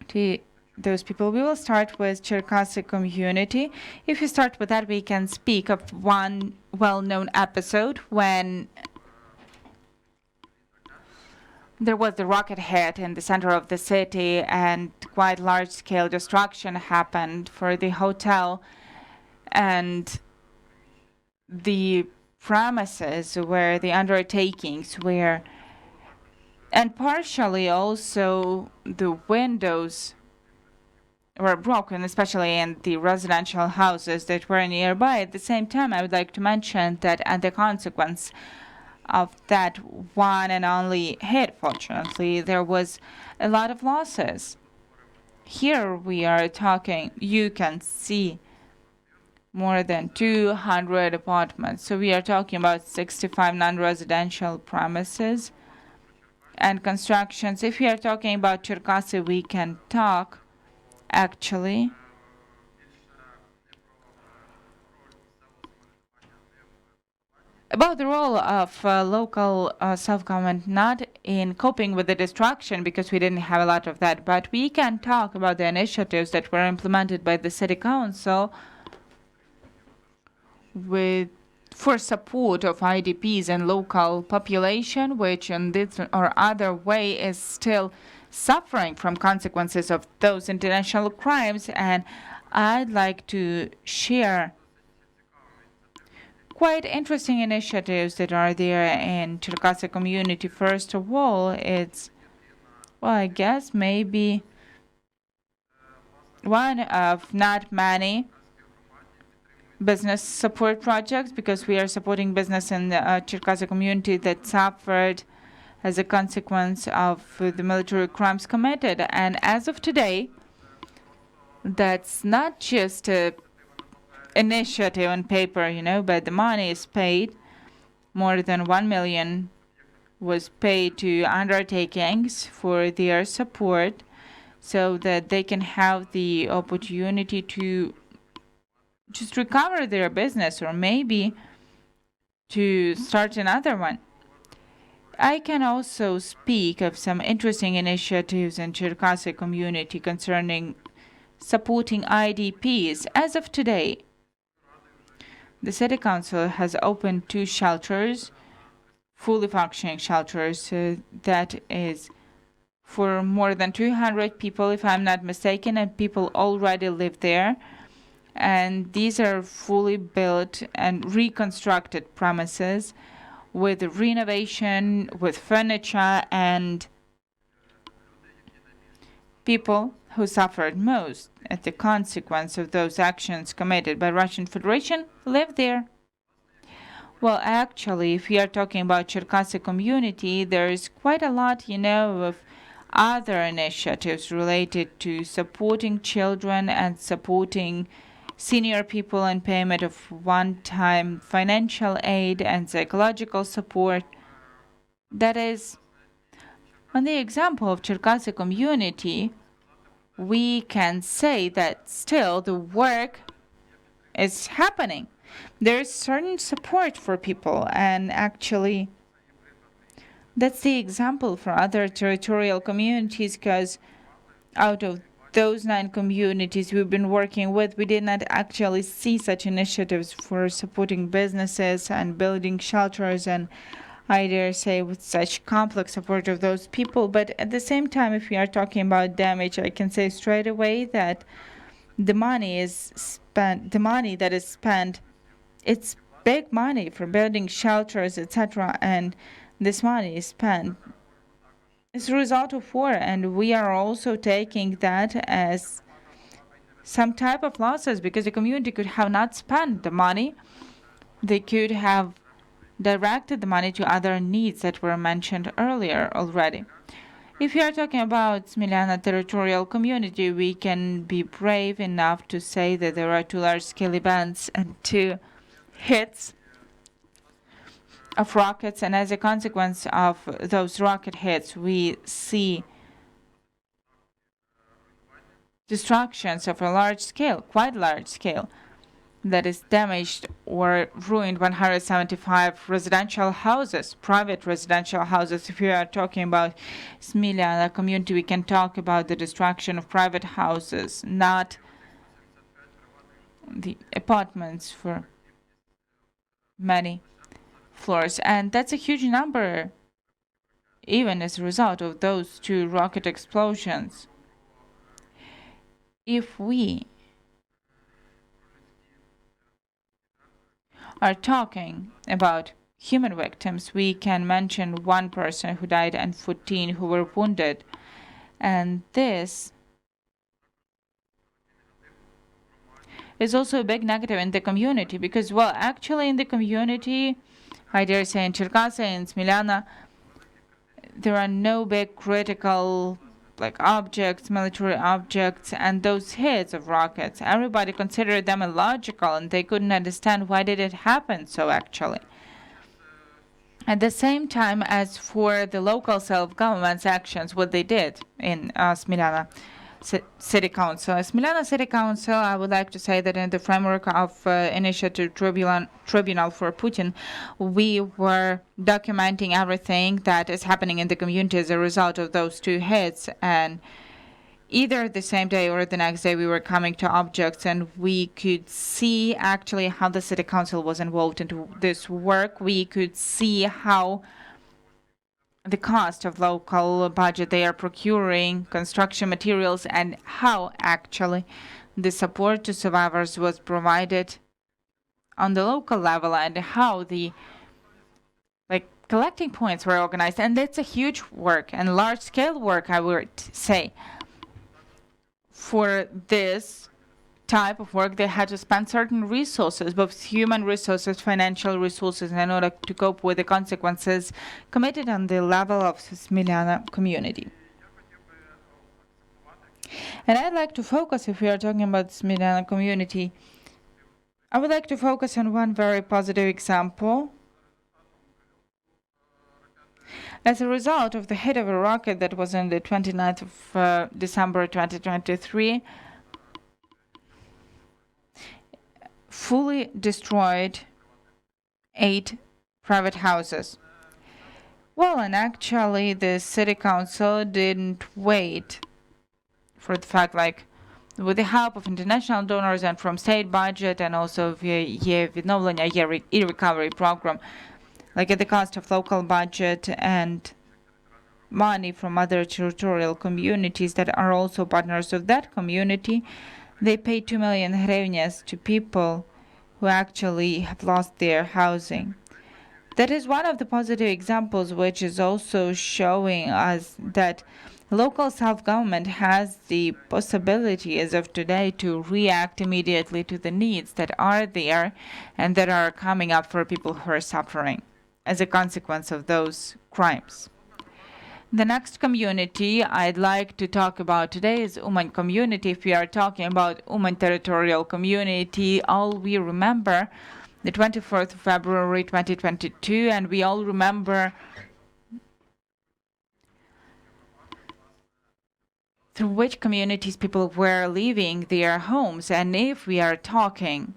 to those people. We will start with Cherkasy community. If we start with that, we can speak of one well-known episode when there was the rocket hit in the center of the city and quite large-scale destruction happened for the hotel, and the premises where the undertakings were, and partially also the windows were broken, especially in the residential houses that were nearby. At the same time, I would like to mention that as a consequence of that one and only hit, fortunately, there was a lot of losses. Here we are talking, you can see more than 200 apartments. So we are talking about 65 non-residential premises and constructions. If we are talking about Cherkasy, we can talk actually about the role of local self-government, not in coping with the destruction, because we didn't have a lot of that, but we can talk about the initiatives that were implemented by the city council with for support of IDPs and local population, which in this or other way is still suffering from consequences of those international crimes. And I'd like to share quite interesting initiatives that are there in Cherkasy community. First of all, it's, well, I guess maybe one of not many business support projects, because we are supporting business in the Cherkasy community that suffered as a consequence of the military crimes committed. And as of today, that's not just a initiative on paper, but the money is paid. More than 1 million was paid to undertakings for their support so that they can have the opportunity to just recover their business or maybe to start another one. I can also speak of some interesting initiatives in Cherkasy community concerning supporting IDPs. As of today, the city council has opened 2 shelters, fully functioning shelters, that is for more than 200 people, if I'm not mistaken, and people already live there. And these are fully built and reconstructed premises with renovation, with furniture, and people who suffered most at the consequence of those actions committed by Russian Federation live there. Well, actually, if we are talking about Cherkasy community, there is quite a lot, of other initiatives related to supporting children and supporting senior people in payment of one-time financial aid and psychological support. That is, on the example of Cherkasy community, we can say that still the work is happening. There is certain support for people, and actually that's the example for other territorial communities, because out of those 9 communities we've been working with, we did not actually see such initiatives for supporting businesses and building shelters, and I dare say with such complex support of those people. But at the same time, if we are talking about damage, I can say straight away that the money that is spent, it's big money for building shelters, etc. And this money is spent as a result of war, and we are also taking that as some type of losses, because the community could have not spent the money. They could have directed the money to other needs that were mentioned earlier already. If you are talking about Smila territorial community, we can be brave enough to say that there are 2 large-scale events and 2 hits of rockets, and as a consequence of those rocket hits, we see destructions of a large scale, quite large scale, that is damaged or ruined 175 residential houses, private residential houses. If we are talking about Smila community, we can talk about the destruction of private houses, not the apartments for many floors. And that's a huge number, even as a result of those 2 rocket explosions. If we are talking about human victims, we can mention 1 person who died and 14 who were wounded. And this is also a big negative in the community, because, well, actually in the community, I dare say in Cherkasy and Smilana, there are no big critical objects, military objects, and those hits of rockets, everybody considered them illogical, and they couldn't understand why did it happen so actually. At the same time, as for the local self-government's actions, what they did in Smilana City Council. Smilana City Council, I would like to say that in the framework of Initiative Tribunal for Putin, we were documenting everything that is happening in the community as a result of those 2 hits. And either the same day or the next day we were coming to objects, and we could see actually how the city council was involved into this work. We could see how the cost of local budget they are procuring construction materials, and how actually the support to survivors was provided on the local level, and how the collecting points were organized. And it's a huge work and large scale work, I would say. For this type of work, they had to spend certain resources, both human resources, financial resources, in order to cope with the consequences committed on the level of the Smila community. And I'd like to focus, if we are talking about the Smila community, I would like to focus on one very positive example. As a result of the hit of a rocket that was on the 29th of December 2023, fully destroyed 8 private houses. Well, and actually the city council didn't wait for the fact, with the help of international donors and from state budget, and also via Відновлення e-recovery program, at the cost of local budget and money from other territorial communities that are also partners of that community, they paid 2 million hryvnias to people who actually have lost their housing. That is one of the positive examples, which is also showing us that local self-government has the possibility as of today to react immediately to the needs that are there and that are coming up for people who are suffering as a consequence of those crimes. The next community I'd like to talk about today is Uman community. If we are talking about Uman territorial community, all we remember the 24th of February 2022, and we all remember through which communities people were leaving their homes. And if we are talking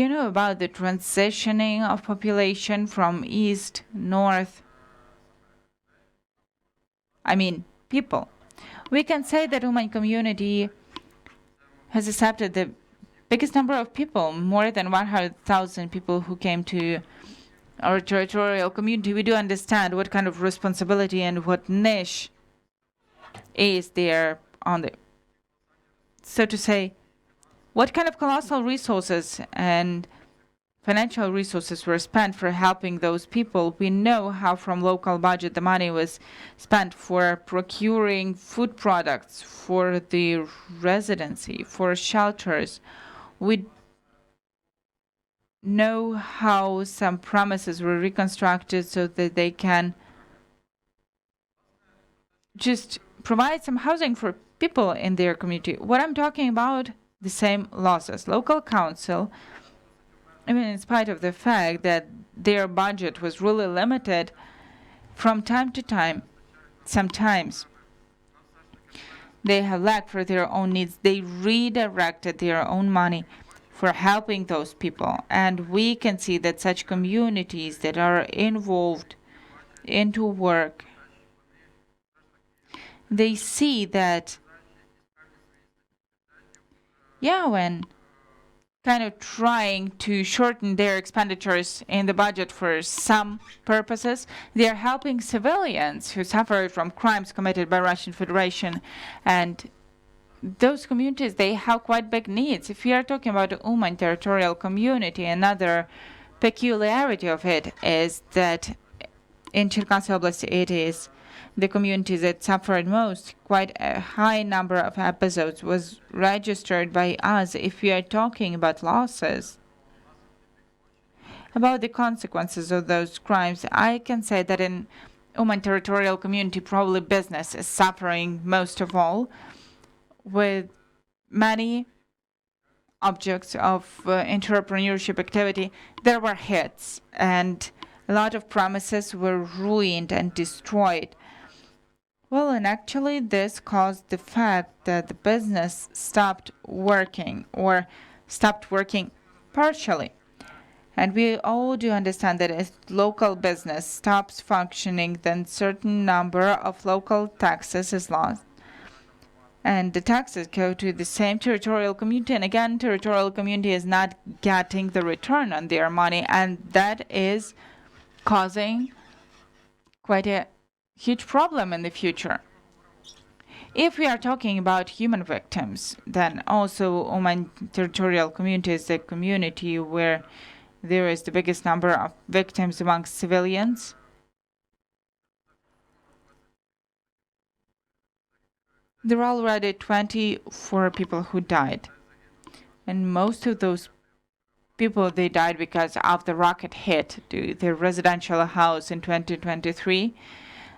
about the transitioning of population from east, north, people, we can say that Uman community has accepted the biggest number of people, more than 100,000 people who came to our territorial community. We do understand what kind of responsibility and what niche is there on the, so to say, what kind of colossal resources and financial resources were spent for helping those people. We know how from local budget the money was spent for procuring food products, for the residency, for shelters. We know how some premises were reconstructed so that they can just provide some housing for people in their community. What I'm talking about, the same losses. Local council, in spite of the fact that their budget was really limited, from time to time, sometimes they have lacked for their own needs. They redirected their own money for helping those people. And we can see that such communities that are involved into work, they see that when kind of trying to shorten their expenditures in the budget for some purposes, they are helping civilians who suffered from crimes committed by Russian Federation. And those communities, they have quite big needs. If we are talking about the Uman territorial community, another peculiarity of it is that in Cherkasy Oblast it is the community that suffered most. Quite a high number of episodes was registered by us. If we are talking about losses, about the consequences of those crimes, I can say that in Uman territorial community, probably business is suffering most of all, with many objects of entrepreneurship activity. There were hits, and a lot of premises were ruined and destroyed. Well, and actually this caused the fact that the business stopped working, or stopped working partially. And we all do understand that if local business stops functioning, then certain number of local taxes is lost. And the taxes go to the same territorial community. And again, territorial community is not getting the return on their money. And that is causing quite a huge problem in the future. If we are talking about human victims, then also Uman territorial community is the community where there is the biggest number of victims among civilians. There are already 24 people who died. And most of those people, they died because of the rocket hit to their residential house in 2023.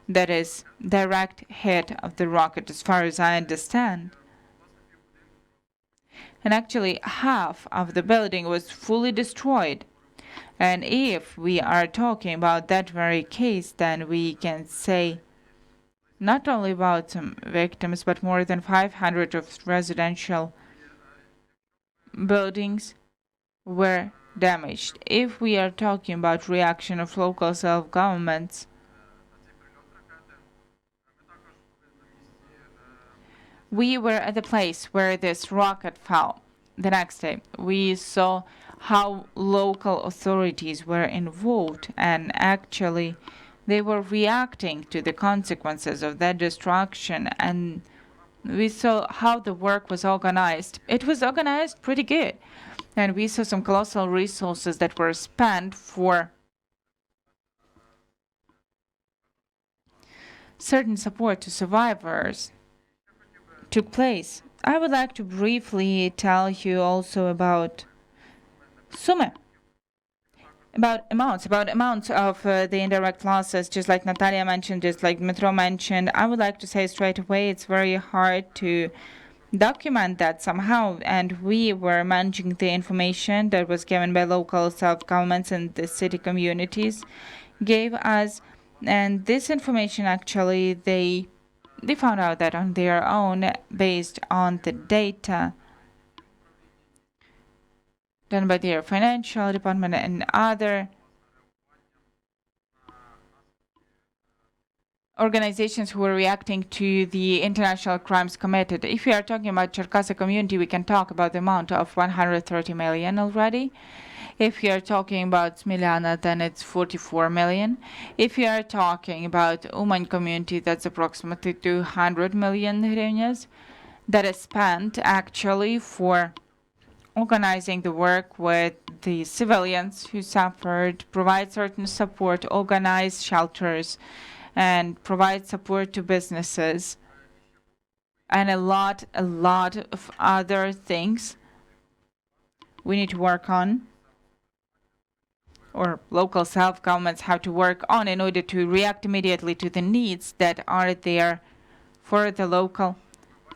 That is direct hit of the rocket, as far as I understand. And actually, half of the building was fully destroyed. And if we are talking about that very case, then we can say not only about some victims, but more than 500 of residential buildings were damaged. If we are talking about reaction of local self-governments, we were at the place where this rocket fell. The next day, we saw how local authorities were involved, and actually they were reacting to the consequences of that destruction, and we saw how the work was organized. It was organized pretty good, and we saw some colossal resources that were spent for certain support to survivors took place. I would like to briefly tell you also about Sumy, about amounts of the indirect losses, just like Natalia mentioned, just like Dmitro mentioned. I would like to say straight away, it's very hard to document that somehow, and we were managing the information that was given by local self-governments and the city communities gave us, and this information actually they found out that on their own, based on the data done by their financial department and other organizations who were reacting to the international crimes committed. If we are talking about Cherkasy community, we can talk about the amount of 130 million already. If we are talking about Smila, then it's 44 million. If we are talking about Uman community, that's approximately 200 million hryvnias that is spent actually for organizing the work with the civilians who suffered, provide certain support, organize shelters, and provide support to businesses, and a lot of other things we need to work on, or local self-governments have to work on in order to react immediately to the needs that are there for the local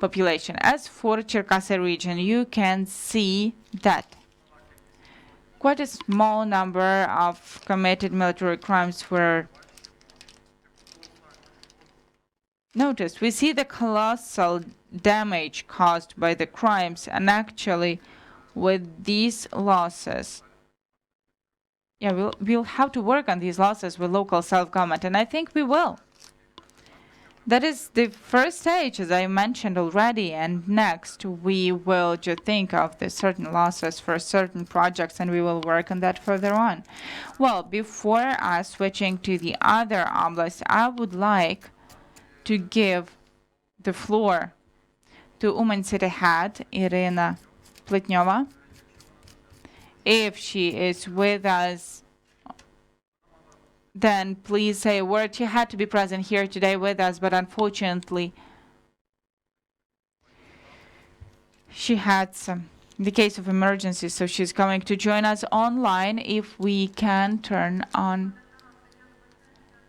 population. As for Cherkasy region, you can see that quite a small number of committed military crimes were noticed. We see the colossal damage caused by the crimes, and actually with these losses, we'll have to work on these losses with local self-government, and I think we will. That is the first stage, as I mentioned already, and next we will just think of the certain losses for certain projects, and we will work on that further on. Well, before switching to the other oblasts, I would like to give the floor to Uman City Head, Irina Plitnyova. If she is with us, then please say a word. She had to be present here today with us, but unfortunately, she had the case of emergency, so she's going to join us online. If we can turn on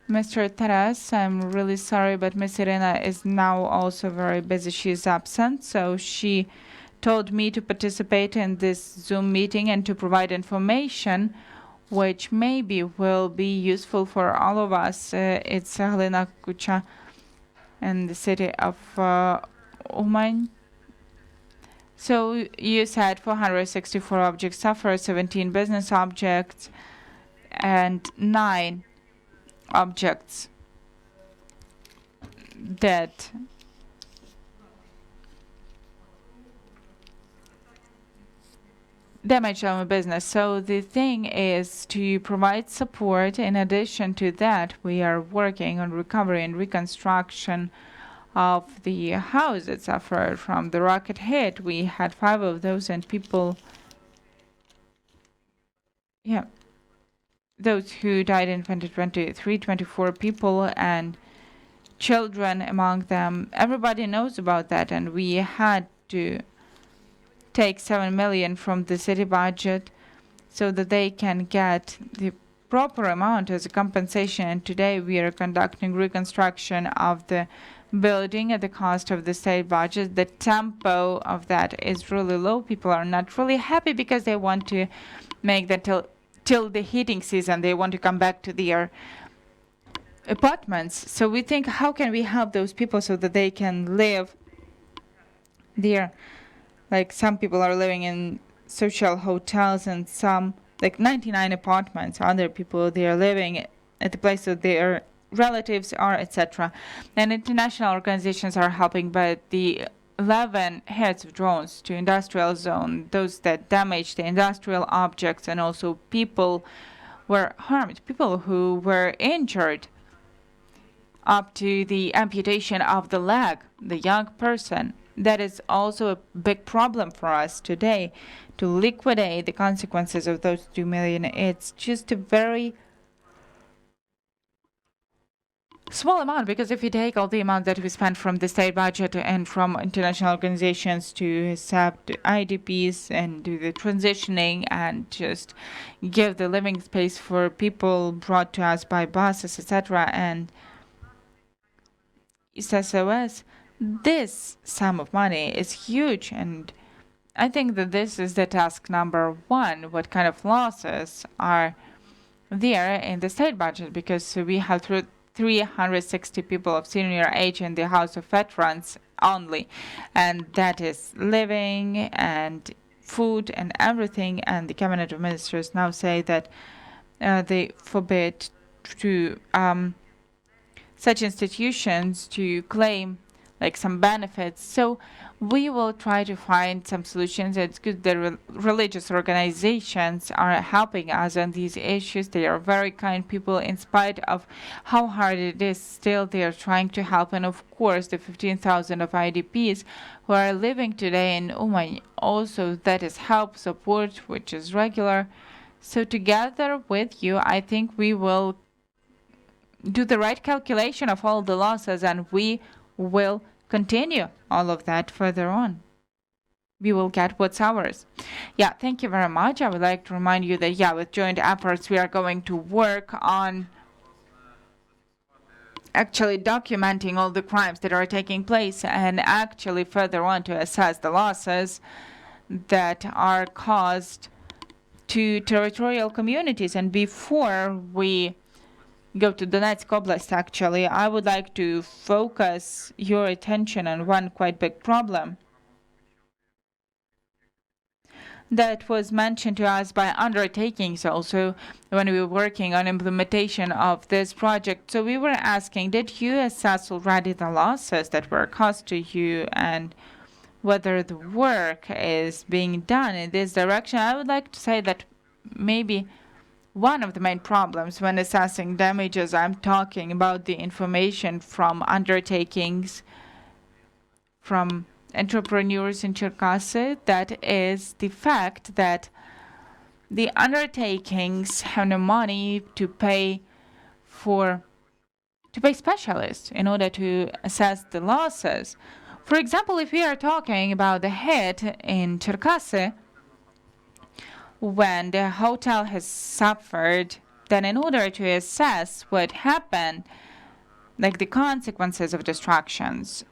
Mr. Taras, I'm really sorry, but Miss Irina is now also very busy. She is absent, so she told me to participate in this Zoom meeting and to provide information which maybe will be useful for all of us. It's Helena Kucha in the city of Uman. So you said 464 objects suffer, 17 business objects, and 9 objects that damage our business. So the thing is to provide support. In addition to that, we are working on recovery and reconstruction of the house that suffered from the rocket hit. We had 5 of those, and people, those who died in 2023, 24 people, and children among them. Everybody knows about that, and we had to take 7 million from the city budget so that they can get the proper amount as a compensation. And today we are conducting reconstruction of the building at the cost of the state budget. The tempo of that is really low. People are not really happy because they want to make that till the heating season. They want to come back to their apartments. So we think, how can we help those people so that they can live there? Like, some people are living in social hotels, and some, like 99 apartments. Other people, they are living at the place that their relatives are, etc. And international organizations are helping, but the 11 hits of drones to industrial zone, those that damaged the industrial objects, and also people were harmed, people who were injured up to the amputation of the leg, the young person. That is also a big problem for us today, to liquidate the consequences of those 2 million. It's just a very small amount, because if you take all the amount that we spent from the state budget and from international organizations to accept IDPs and do the transitioning and just give the living space for people brought to us by buses, etc., and SOS, this sum of money is huge. And I think that this is the task number 1. What kind of losses are there in the state budget? Because we have 360 people of senior age in the House of Veterans only, and that is living and food and everything. And the cabinet of ministers now say that they forbid to such institutions to claim like some benefits. So we will try to find some solutions. It's good that religious organizations are helping us on these issues. They are very kind people. In spite of how hard it is, still they are trying to help. And of course, the 15,000 of IDPs who are living today in Uman, also that is help, support, which is regular. So together with you, I think we will do the right calculation of all the losses, and we will continue all of that further on. We will get what's ours. Yeah, thank you very much. I would like to remind you that, with joint efforts, we are going to work on actually documenting all the crimes that are taking place, and actually further on to assess the losses that are caused to territorial communities. And before we go to Donetsk Oblast, actually, I would like to focus your attention on one quite big problem that was mentioned to us by undertakings also when we were working on implementation of this project. So we were asking, did you assess already the losses that were caused to you, and whether the work is being done in this direction? I would like to say that maybe one of the main problems when assessing damages, I'm talking about the information from undertakings, from entrepreneurs in Cherkasy. That is the fact that the undertakings have no money to pay specialists in order to assess the losses. For example, if we are talking about the hit in Cherkasy, when the hotel has suffered, then in order to assess what happened, like the consequences of destructions,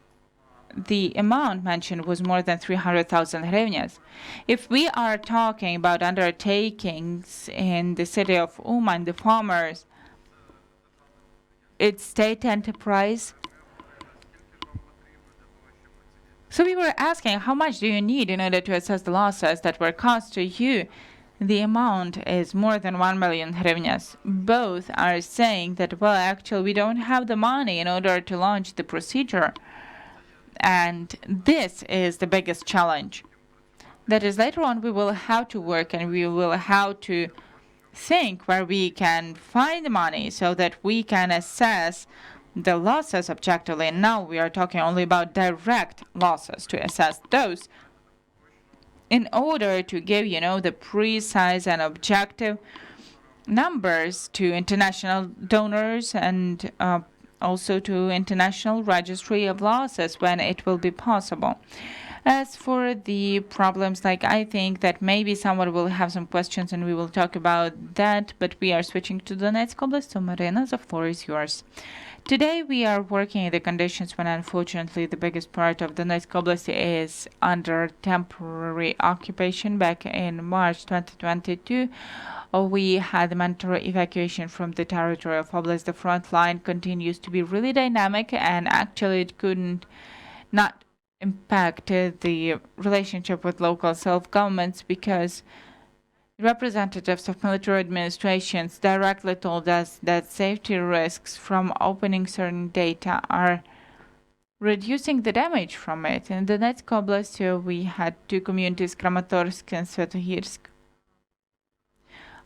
the amount mentioned was more than 300,000 hryvnias. If we are talking about undertakings in the city of Uman, the farmers, it's state enterprise. So we were asking, how much do you need in order to assess the losses that were caused to you? The amount is more than 1 million hryvnias. Both are saying that, well, actually, we don't have the money in order to launch the procedure. And this is the biggest challenge. That is, later on we will have to work and we will have to think where we can find the money so that we can assess the losses objectively. And now we are talking only about direct losses to assess those in order to give, the precise and objective numbers to international donors and also to international registry of losses when it will be possible. As for the problems, I think that maybe someone will have some questions and we will talk about that, but we are switching to Donetsk Oblast. So Marina, the floor is yours. Today we are working in the conditions when unfortunately the biggest part of Donetsk Oblast is under temporary occupation. Back in March 2022, we had the mandatory evacuation from the territory of Oblast. The front line continues to be really dynamic, and actually it couldn't not impacted the relationship with local self-governments because representatives of military administrations directly told us that safety risks from opening certain data are reducing the damage from it. In the Donetsk Oblast, we had two communities, Kramatorsk and Sviatohirsk.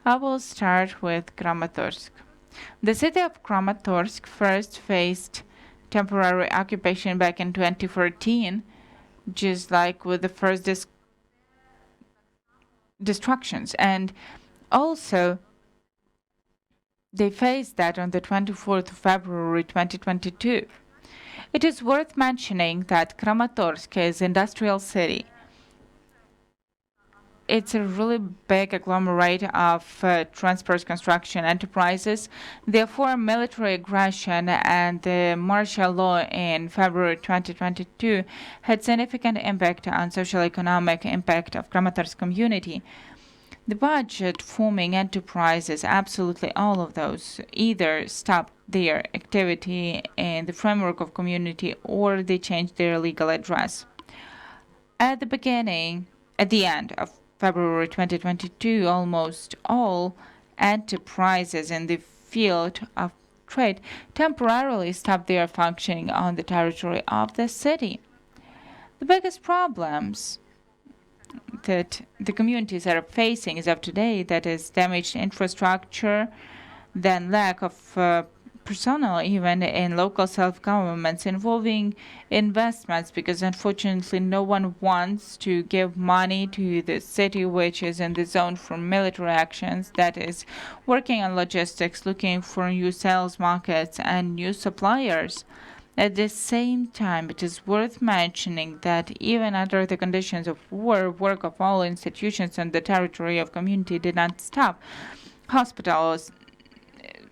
I will start with Kramatorsk. The city of Kramatorsk first faced temporary occupation back in 2014, just like with the first destructions. And also, they faced that on the 24th of February 2022. It is worth mentioning that Kramatorsk is an industrial city. It's a really big agglomerate of transport construction enterprises. Therefore, military aggression and the martial law in February 2022 had significant impact on social-economic impact of Kramatorsk community. The budget forming enterprises, absolutely all of those, either stopped their activity in the framework of community or they changed their legal address. At the end of February 2022, almost all enterprises in the field of trade temporarily stopped their functioning on the territory of the city. The biggest problems that the communities are facing as of today, that is damaged infrastructure, then lack of personnel even in local self-governments involving investments, because unfortunately no one wants to give money to the city which is in the zone for military actions, that is working on logistics, looking for new sales markets and new suppliers. At the same time, it is worth mentioning that even under the conditions of war, work of all institutions on the territory of community did not stop. Hospitals,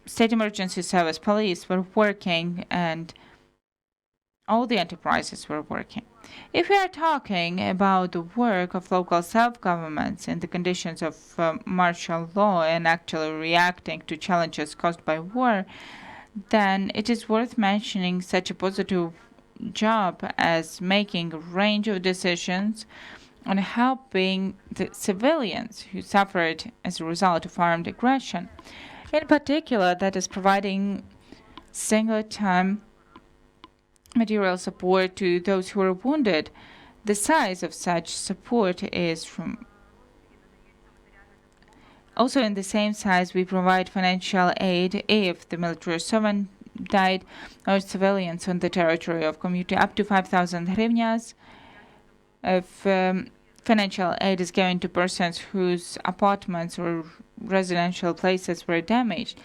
state emergency service, police were working, and all the enterprises were working. If we are talking about the work of local self-governments in the conditions of martial law and actually reacting to challenges caused by war, then it is worth mentioning such a positive job as making a range of decisions on helping the civilians who suffered as a result of armed aggression. In particular, that is providing single-time material support to those who are wounded. The size of such support is from also in the same size we provide financial aid if the military servant died or civilians on the territory of community up to 5,000 hryvnias. If financial aid is given to persons whose apartments or residential places were damaged.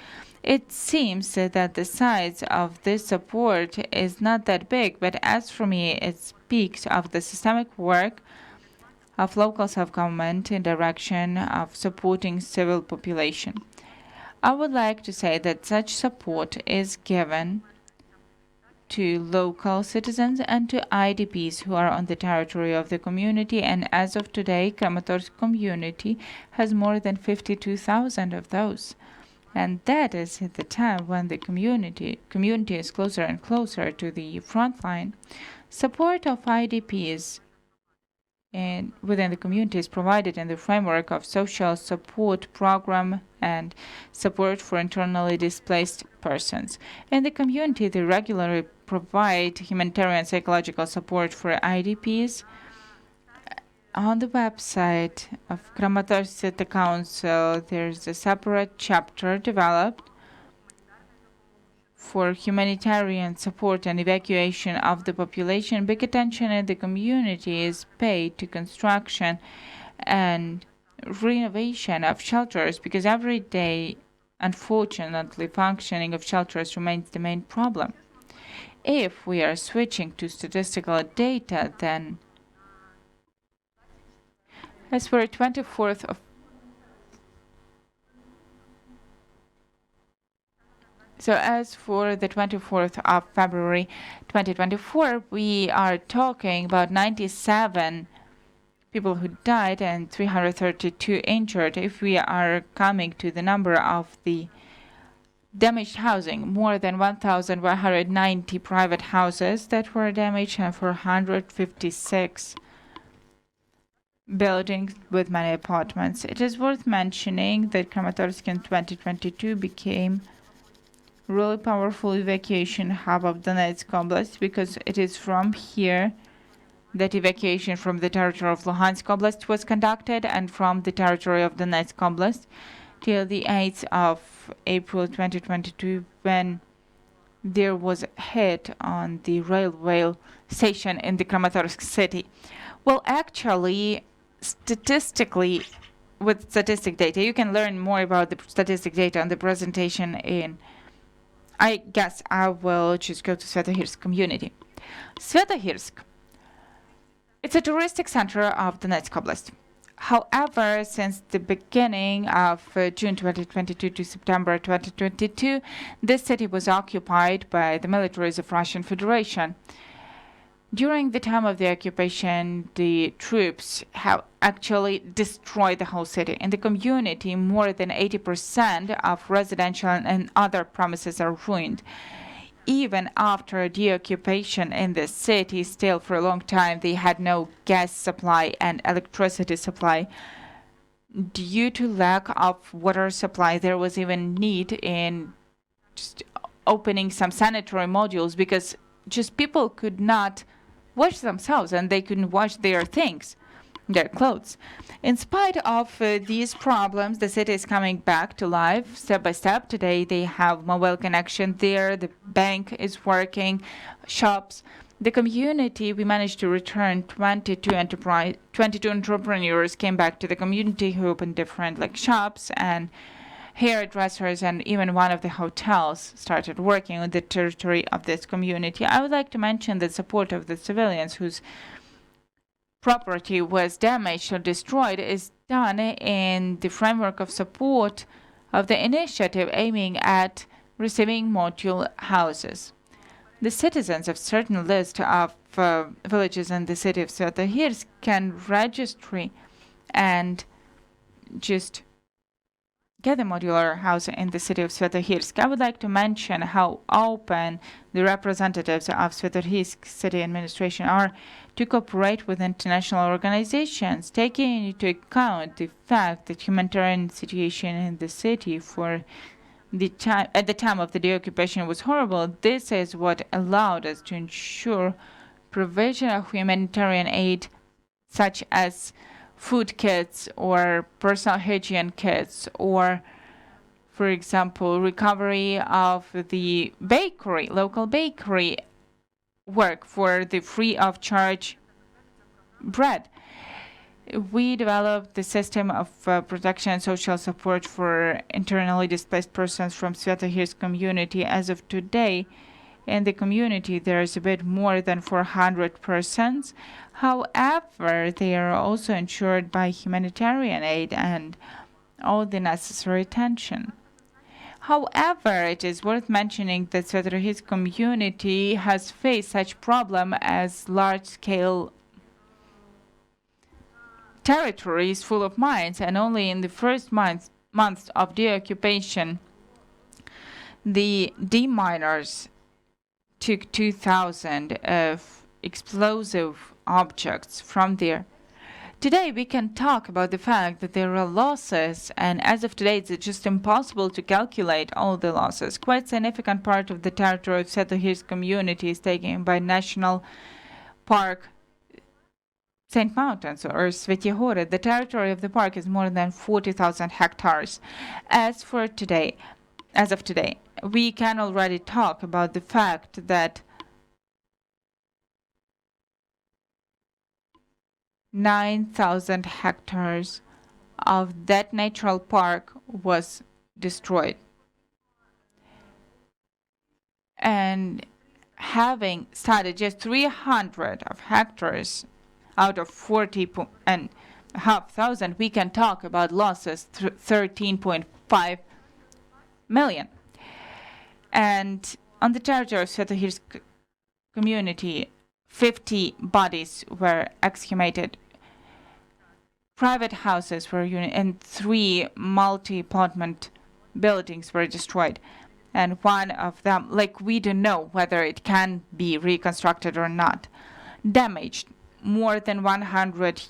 It seems that the size of this support is not that big, but as for me, it speaks of the systemic work of local self-government in direction of supporting civil population. I would like to say that such support is given to local citizens and to IDPs who are on the territory of the community, and as of today, Kramatorsk community has more than 52,000 of those. And that is at the time when the community is closer and closer to the front line. Support of IDPs and within the community is provided in the framework of social support program and support for internally displaced persons. In the community, they regularly provide humanitarian psychological support for IDPs On the website of Kramatorsk City Council, there's a separate chapter developed for humanitarian support and evacuation of the population. Big attention in the community is paid to construction and renovation of shelters because every day, unfortunately, functioning of shelters remains the main problem. If we are switching to statistical data, then as for 24th of So as for the 24th of February 2024, we are talking about 97 people who died and 332 injured. If we are coming to the number of the damaged housing, more than 1,190 private houses that were damaged and 456 buildings with many apartments. It is worth mentioning that Kramatorsk in 2022 became really powerful evacuation hub of Donetsk Oblast because it is from here that evacuation from the territory of Luhansk Oblast was conducted and from the territory of Donetsk Oblast till the 8th of April 2022 when there was a hit on the railway station in the Kramatorsk city. Well, actually, statistically, with statistic data, you can learn more about the statistic data on the presentation in I guess I will just go to Sviatohirsk community. Sviatohirsk, it's a touristic center of Donetsk Oblast. However, since the beginning of June 2022 to September 2022, this city was occupied by the militaries of Russian Federation. During the time of the occupation, the troops have actually destroyed the whole city. In the community, more than 80% of residential and other premises are ruined. Even after the occupation in the city, still for a long time, they had no gas supply and electricity supply. Due to lack of water supply, there was even need in just opening some sanitary modules because just people could not wash themselves and they couldn't wash their things, their clothes. In spite of these problems, the city is coming back to life step by step. Today they have mobile connection there, the bank is working, shops. The community, we managed to return 22 entrepreneurs came back to the community who opened different shops and hairdressers, and even one of the hotels started working on the territory of this community. I would like to mention the support of the civilians whose property was damaged or destroyed is done in the framework of support of the initiative aiming at receiving module houses. The citizens of certain list of villages in the city of Sviatohirsk can register and just get a modular house in the city of Sviatohirsk. I would like to mention how open the representatives of Sviatohirsk city administration are to cooperate with international organizations, taking into account the fact that humanitarian situation in the city at the time of the deoccupation was horrible. This is what allowed us to ensure provision of humanitarian aid such as food kits or personal hygiene kits, or, for example, recovery of the bakery, local bakery work for the free of charge bread. We developed the system of protection and social support for internally displaced persons from Sviatohirsk community. As of today, in the community, there is a bit more than 400 persons. However, they are also insured by humanitarian aid and all the necessary attention. However, it is worth mentioning that Sviatohirsk community has faced such problem as large-scale territories full of mines, and only in the first months of the occupation, the deminers took 2,000 of explosive objects from there. Today we can talk about the fact that there are losses, and as of today it's just impossible to calculate all the losses. Quite significant part of the territory of Sviatohirsk community is taken by National Park St. Mountains or Sviatohorsk, the territory of the park is more than 40,000 hectares. As of today, we can already talk about the fact that 9,000 hectares of that natural park was destroyed. And having started just 300 of hectares out of 40,500, we can talk about losses 13.5 million. And on the territory of Sviatohirsk community, 50 bodies were exhumated. Private houses were and 3 multi-apartment buildings were destroyed. And one of them, we don't know whether it can be reconstructed or not. Damaged more than 100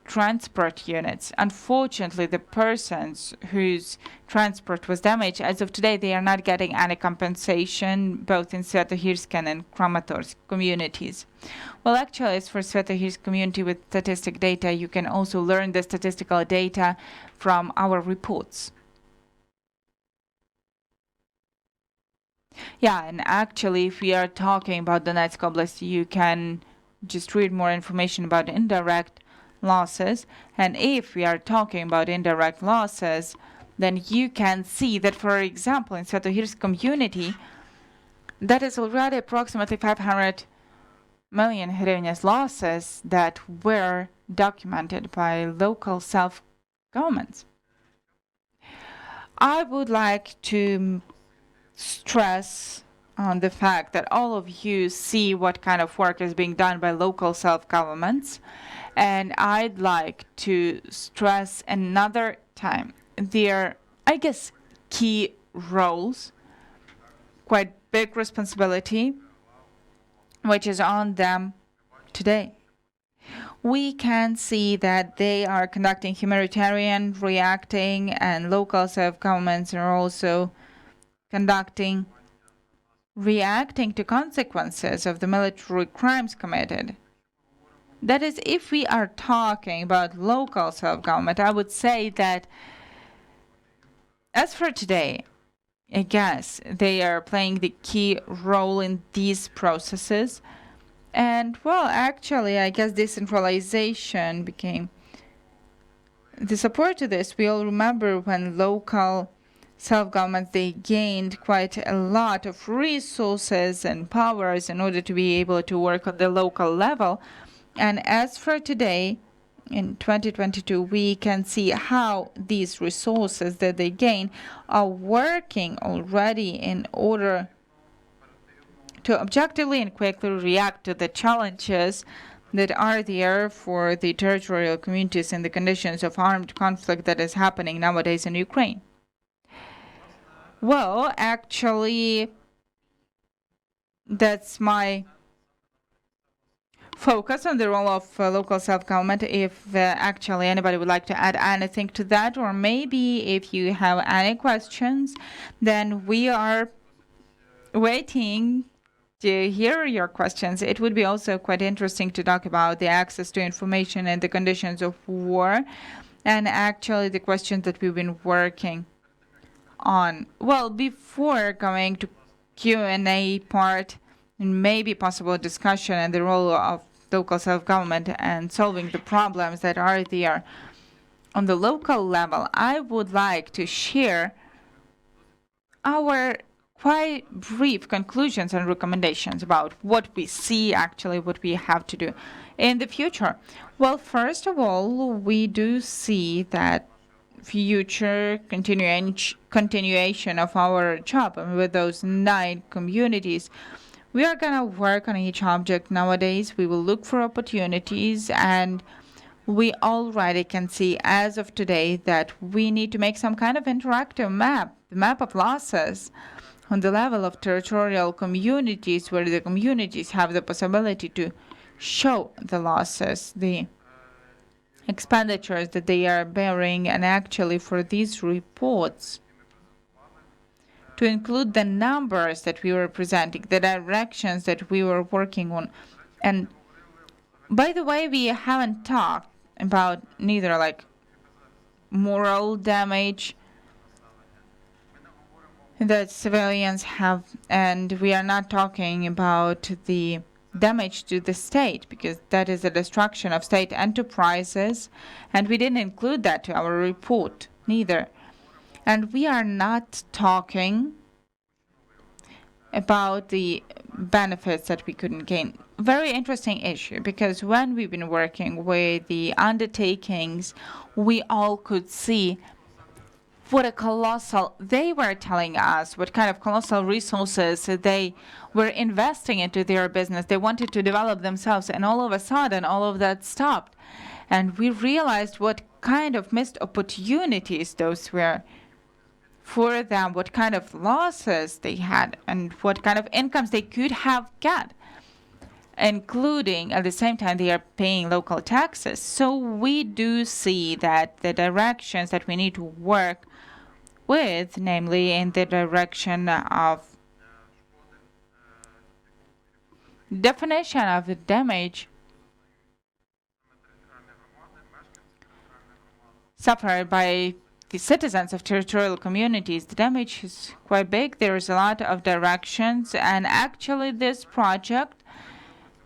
transport units. Unfortunately, the persons whose transport was damaged, as of today, they are not getting any compensation, both in Sviatohirsk and Kramatorsk communities. Well, actually, as for Sviatohirsk community with statistic data, you can also learn the statistical data from our reports. Yeah, and actually, if we are talking about Donetsk Oblast, you can just read more information about indirect losses. And if we are talking about indirect losses, then you can see that, for example, in Sviatohirsk community, that is already approximately 500 million hryvnias losses that were documented by local self-governments. I would like to stress on the fact that all of you see what kind of work is being done by local self-governments. And I'd like to stress another time their, key roles, quite big responsibility, which is on them today. We can see that they are conducting humanitarian, reacting, and local self-governments are also reacting to consequences of the military crimes committed. That is, if we are talking about local self-government, I would say that as for today, I guess they are playing the key role in these processes. And, well, actually, I guess decentralization became the support to this. We all remember when local self-governments, they gained quite a lot of resources and powers in order to be able to work on the local level. And as for today, in 2022, we can see how these resources that they gain are working already in order to objectively and quickly react to the challenges that are there for the territorial communities in the conditions of armed conflict that is happening nowadays in Ukraine. Well, actually, that's my focus on the role of local self-government. If actually anybody would like to add anything to that, or maybe if you have any questions, then we are waiting to hear your questions. It would be also quite interesting to talk about the access to information and the conditions of war, and actually the questions that we've been working on. Well, before going to Q&A part and maybe possible discussion and the role of local self-government and solving the problems that are there on the local level, I would like to share our quite brief conclusions and recommendations about what we see, actually, what we have to do in the future. Well, first of all, we do see that future continuation of our job with those 9 communities. We are going to work on each object nowadays. We will look for opportunities, and we already can see as of today that we need to make some kind of interactive map of losses on the level of territorial communities, where the communities have the possibility to show the losses, the expenditures that they are bearing, and actually for these reports to include the numbers that we were presenting, the directions that we were working on. And By the way, we haven't talked about neither like moral damage that civilians have, and we are not talking about the damage to the state, because that is a destruction of state enterprises, and we didn't include that to our report neither. And we are not talking about the benefits that we couldn't gain. Very interesting issue, because when we've been working with the undertakings, we all could see what a colossal, they were telling us what kind of colossal resources they were investing into their business. They wanted to develop themselves, and all of a sudden all of that stopped. And we realized what kind of missed opportunities those were for them, what kind of losses they had, and what kind of incomes they could have got, including at the same time they are paying local taxes. So we do see that the directions that we need to work with, namely in the direction of definition of the damage suffered by the citizens of territorial communities, the damage is quite big. There is a lot of directions, and actually this project,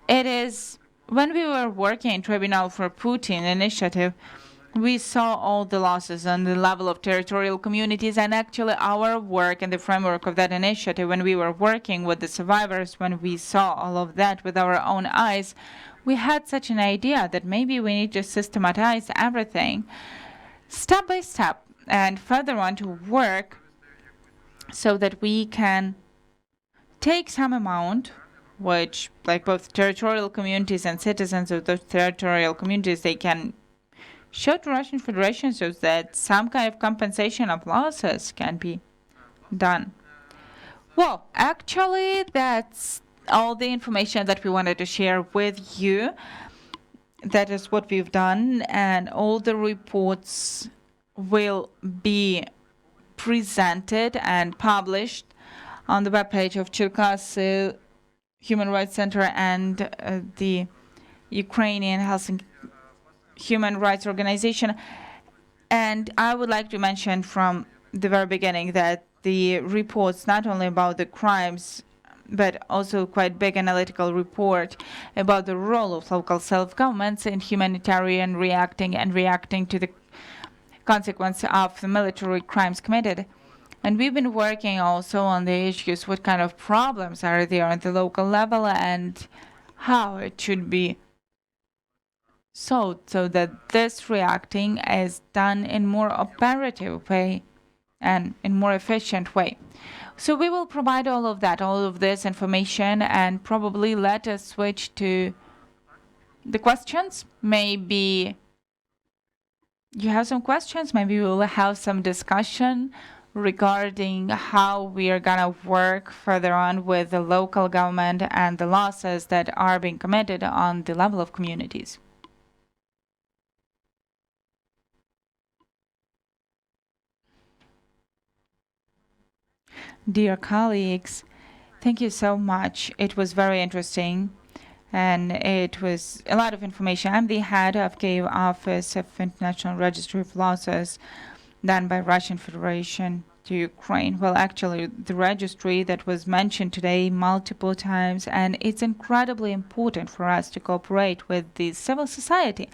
it is, when we were working in Tribunal for Putin initiative, we saw all the losses on the level of territorial communities, and actually our work in the framework of that initiative, when we were working with the survivors, when we saw all of that with our own eyes, we had such an idea that maybe we need to systematize everything step by step and further on to work so that we can take some amount, which, like both territorial communities and citizens of those territorial communities, they can show to Russian Federation so that some kind of compensation of losses can be done. Well, actually, that's all the information that we wanted to share with you. That is what we've done, and all the reports will be presented and published on the webpage of Cherkasy Human Rights Center and the Ukrainian Helsinki Human Rights Organization. And I would like to mention from the very beginning that the reports, not only about the crimes, but also quite big analytical report about the role of local self-governments in humanitarian reacting to the consequence of the military crimes committed. And we've been working also on the issues, what kind of problems are there on the local level and how it should be solved so that this reacting is done in more operative way and in more efficient way. So we will provide all of that, all of this information, and probably let us switch to the questions. Maybe you have some questions. Maybe we will have some discussion regarding how we are going to work further on with the local government and the losses that are being committed on the level of communities. Dear colleagues, thank you so much. It was very interesting, and it was a lot of information. I'm the head of Kyiv Office of International Registry of Losses done by Russian Federation to Ukraine. Well, actually, the registry that was mentioned today multiple times, and it's incredibly important for us to cooperate with the civil society.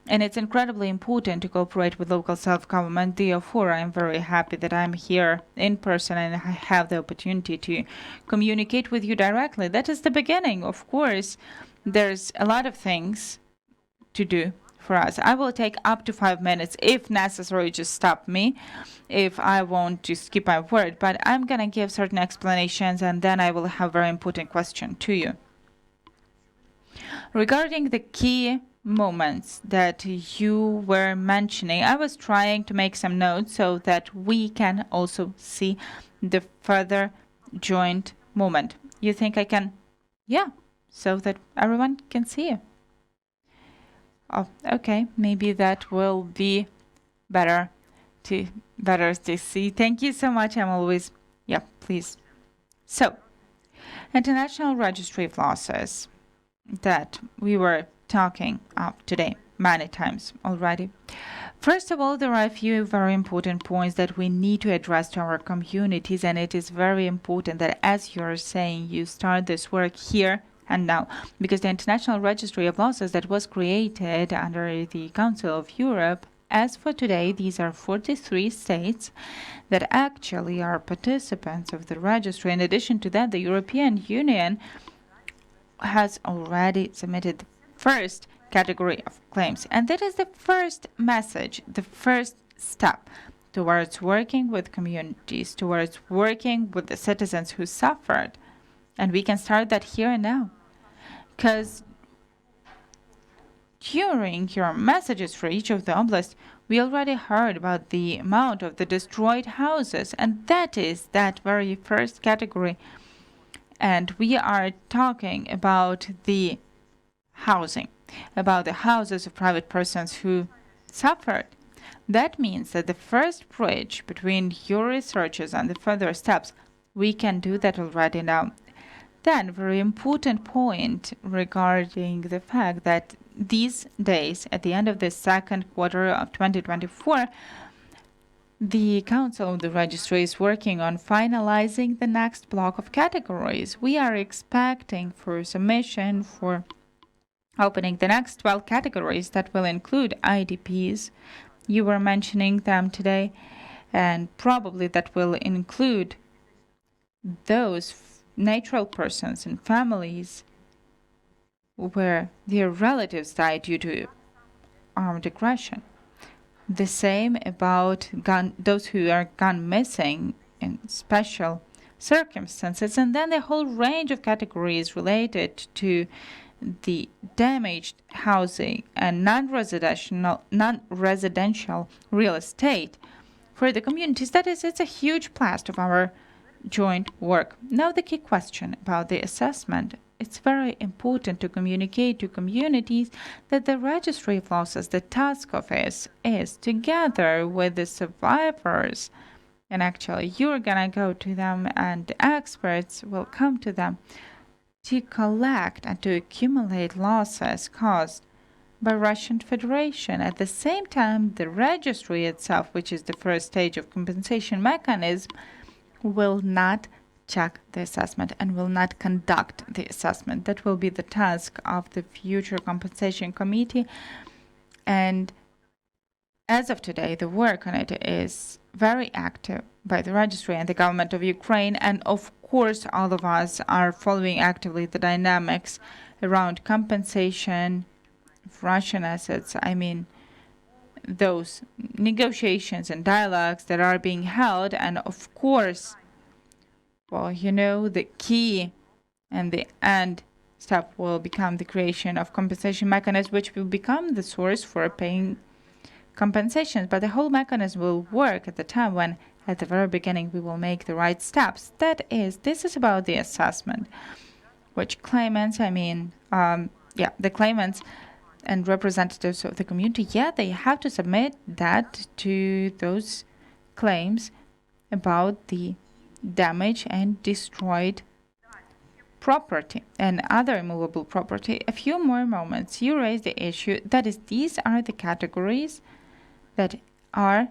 And it's incredibly important to cooperate with local self-government. Therefore, I'm very happy that I'm here in person and I have the opportunity to communicate with you directly. That is the beginning. Of course, there's a lot of things to do for us. I will take up to 5 minutes. If necessary, just stop me if I want to skip my word. But I'm going to give certain explanations, and then I will have a very important question to you. Regarding the key moments that you were mentioning, I was trying to make some notes so that we can also see the further joint moment. You think I can? Yeah, so that everyone can see you. Oh, okay, maybe that will be better to see. Thank you so much. I'm always, yeah, please. So, International Registry of Losses that we were talking of today many times already. First of all, there are a few very important points that we need to address to our communities, and it is very important that, as you're saying, you start this work here and now, because the International Registry of Losses that was created under the Council of Europe, as for today, these are 43 states that actually are participants of the registry. In addition to that, the European Union has already submitted the first category of claims. And that is the first message, the first step towards working with communities, towards working with the citizens who suffered. And we can start that here and now. Because during your messages for each of the oblasts, we already heard about the amount of the destroyed houses, and that is that very first category. And we are talking about the housing, about the houses of private persons who suffered. That means that the first bridge between your researches and the further steps, we can do that already now. Then, very important point regarding the fact that these days, at the end of the second quarter of 2024, the Council of the Registry is working on finalizing the next block of categories. We are expecting for submission for opening the next 12 categories that will include IDPs. You were mentioning them today, and probably that will include those natural persons and families where their relatives died due to armed aggression. The same about those who are gone missing in special circumstances, and then the whole range of categories related to the damaged housing and non-residential real estate for the communities. That is, it's a huge blast of our joint work. Now the key question about the assessment. It's very important to communicate to communities that the Registry of Losses, the task office, is together with the survivors. And actually, you're gonna go to them and the experts will come to them to collect and to accumulate losses caused by Russian Federation. At the same time, the registry itself, which is the first stage of compensation mechanism, will not check the assessment and will not conduct the assessment. That will be the task of the future compensation committee. And as of today, the work on it is very active by the registry and the government of Ukraine. And of course, all of us are following actively the dynamics around compensation of Russian assets. I mean, those negotiations and dialogues that are being held. And of course, well, you know, the key and the end step will become the creation of compensation mechanisms, which will become the source for paying compensations. But the whole mechanism will work at the time when, at the very beginning, we will make the right steps. This is about the assessment, which claimants, the claimants and representatives of the community, they have to submit that to those claims about the damage and destroyed property and other immovable property. A few more moments. You raised the issue. That is, these are the categories that are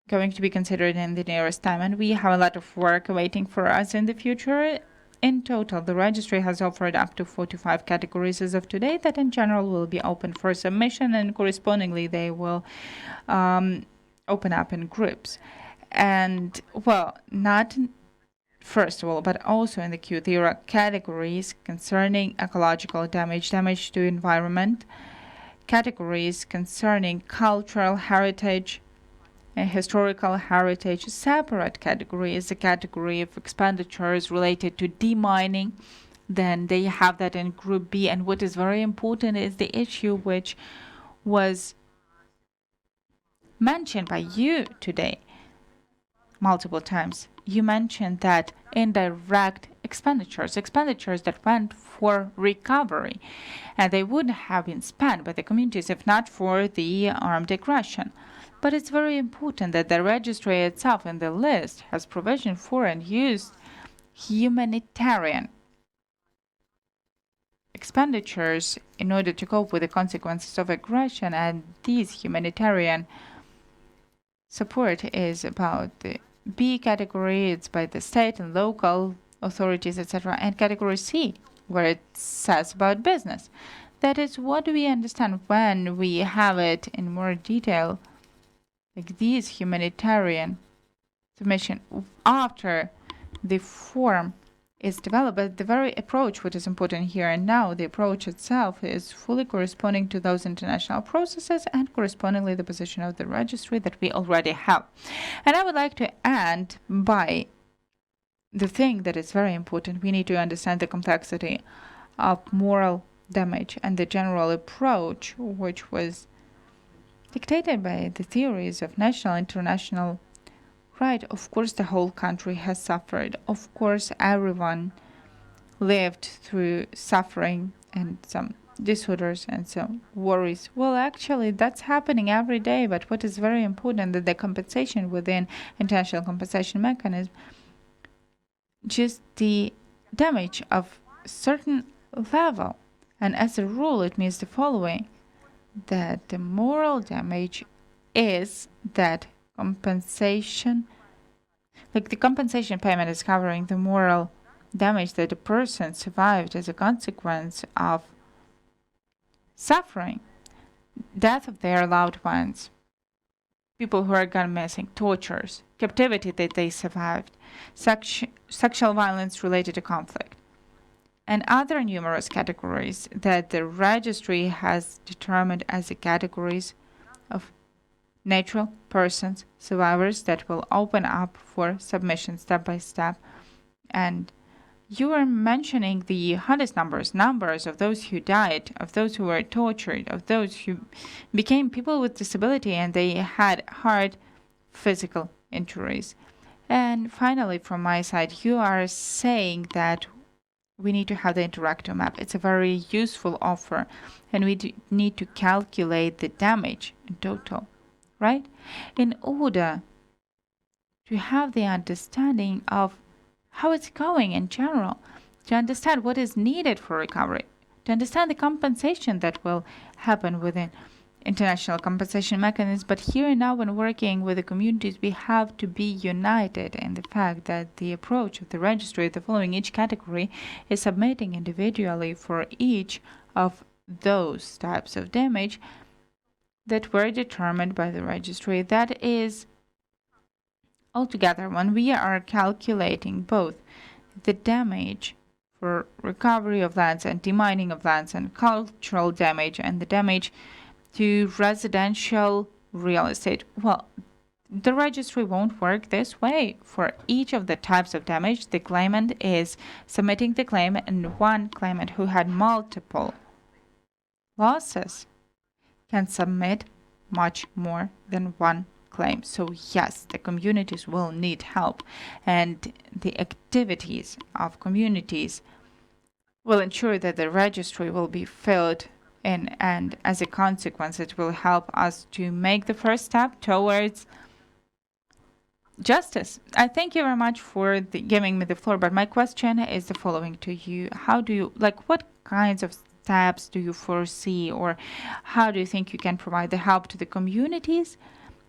going to be considered in the nearest time, and we have a lot of work waiting for us in the future. In total, the registry has offered up to 45 categories as of today that in general will be open for submission, and correspondingly they will open up in groups. And, well, not first of all, but also in the queue, there are categories concerning ecological damage, damage to environment, categories concerning cultural heritage and historical heritage. Separate category is a category of expenditures related to demining. Then they have that in Group B. And what is very important is the issue which was mentioned by you today multiple times. You mentioned that indirect expenditures that went for recovery, and they wouldn't have been spent by the communities if not for the armed aggression. But it's very important that the registry itself in the list has provision for and used humanitarian expenditures in order to cope with the consequences of aggression, and this humanitarian support is about the B category, it's by the state and local authorities, etc., and category C, where it says about business. That is what we understand when we have it in more detail, like these humanitarian submission after the form is developed. But the very approach, what is important here and now, the approach itself is fully corresponding to those international processes and correspondingly the position of the registry that we already have. And I would like to end by the thing that is very important. We need to understand the complexity of moral damage and the general approach which was dictated by the theories of national, international right. Of course, the whole country has suffered. Of course, everyone lived through suffering and some disorders and some worries. Well, actually, that's happening every day. But what is very important that the compensation within international compensation mechanism, just the damage of certain level. And as a rule, it means the following, that the moral damage is that compensation, like the compensation payment is covering the moral damage that a person survived as a consequence of suffering, death of their loved ones, people who are gone missing, tortures, captivity that they survived, sexual violence related to conflict, and other numerous categories that the registry has determined as the categories of natural persons, survivors, that will open up for submission step by step. And you were mentioning the hardest numbers of those who died, of those who were tortured, of those who became people with disability and they had hard physical injuries. And finally, from my side, you are saying that we need to have the interactive map. It's a very useful offer, and we need to calculate the damage in total, right? In order to have the understanding of how it's going in general, to understand what is needed for recovery, to understand the compensation that will happen within international compensation mechanisms. But here and now, when working with the communities, we have to be united in the fact that the approach of the registry, the following each category, is submitting individually for each of those types of damage that were determined by the registry. That is, altogether, when we are calculating both the damage for recovery of lands and demining of lands and cultural damage and the damage to residential real estate, well, the registry won't work this way. For each of the types of damage, the claimant is submitting the claim, and one claimant who had multiple losses can submit much more than one claim. So yes, the communities will need help, and the activities of communities will ensure that the registry will be filled in, and as a consequence, it will help us to make the first step towards justice. I thank you very much for giving me the floor, but my question is the following to you. How do you, what kinds of steps do you foresee, or how do you think you can provide the help to the communities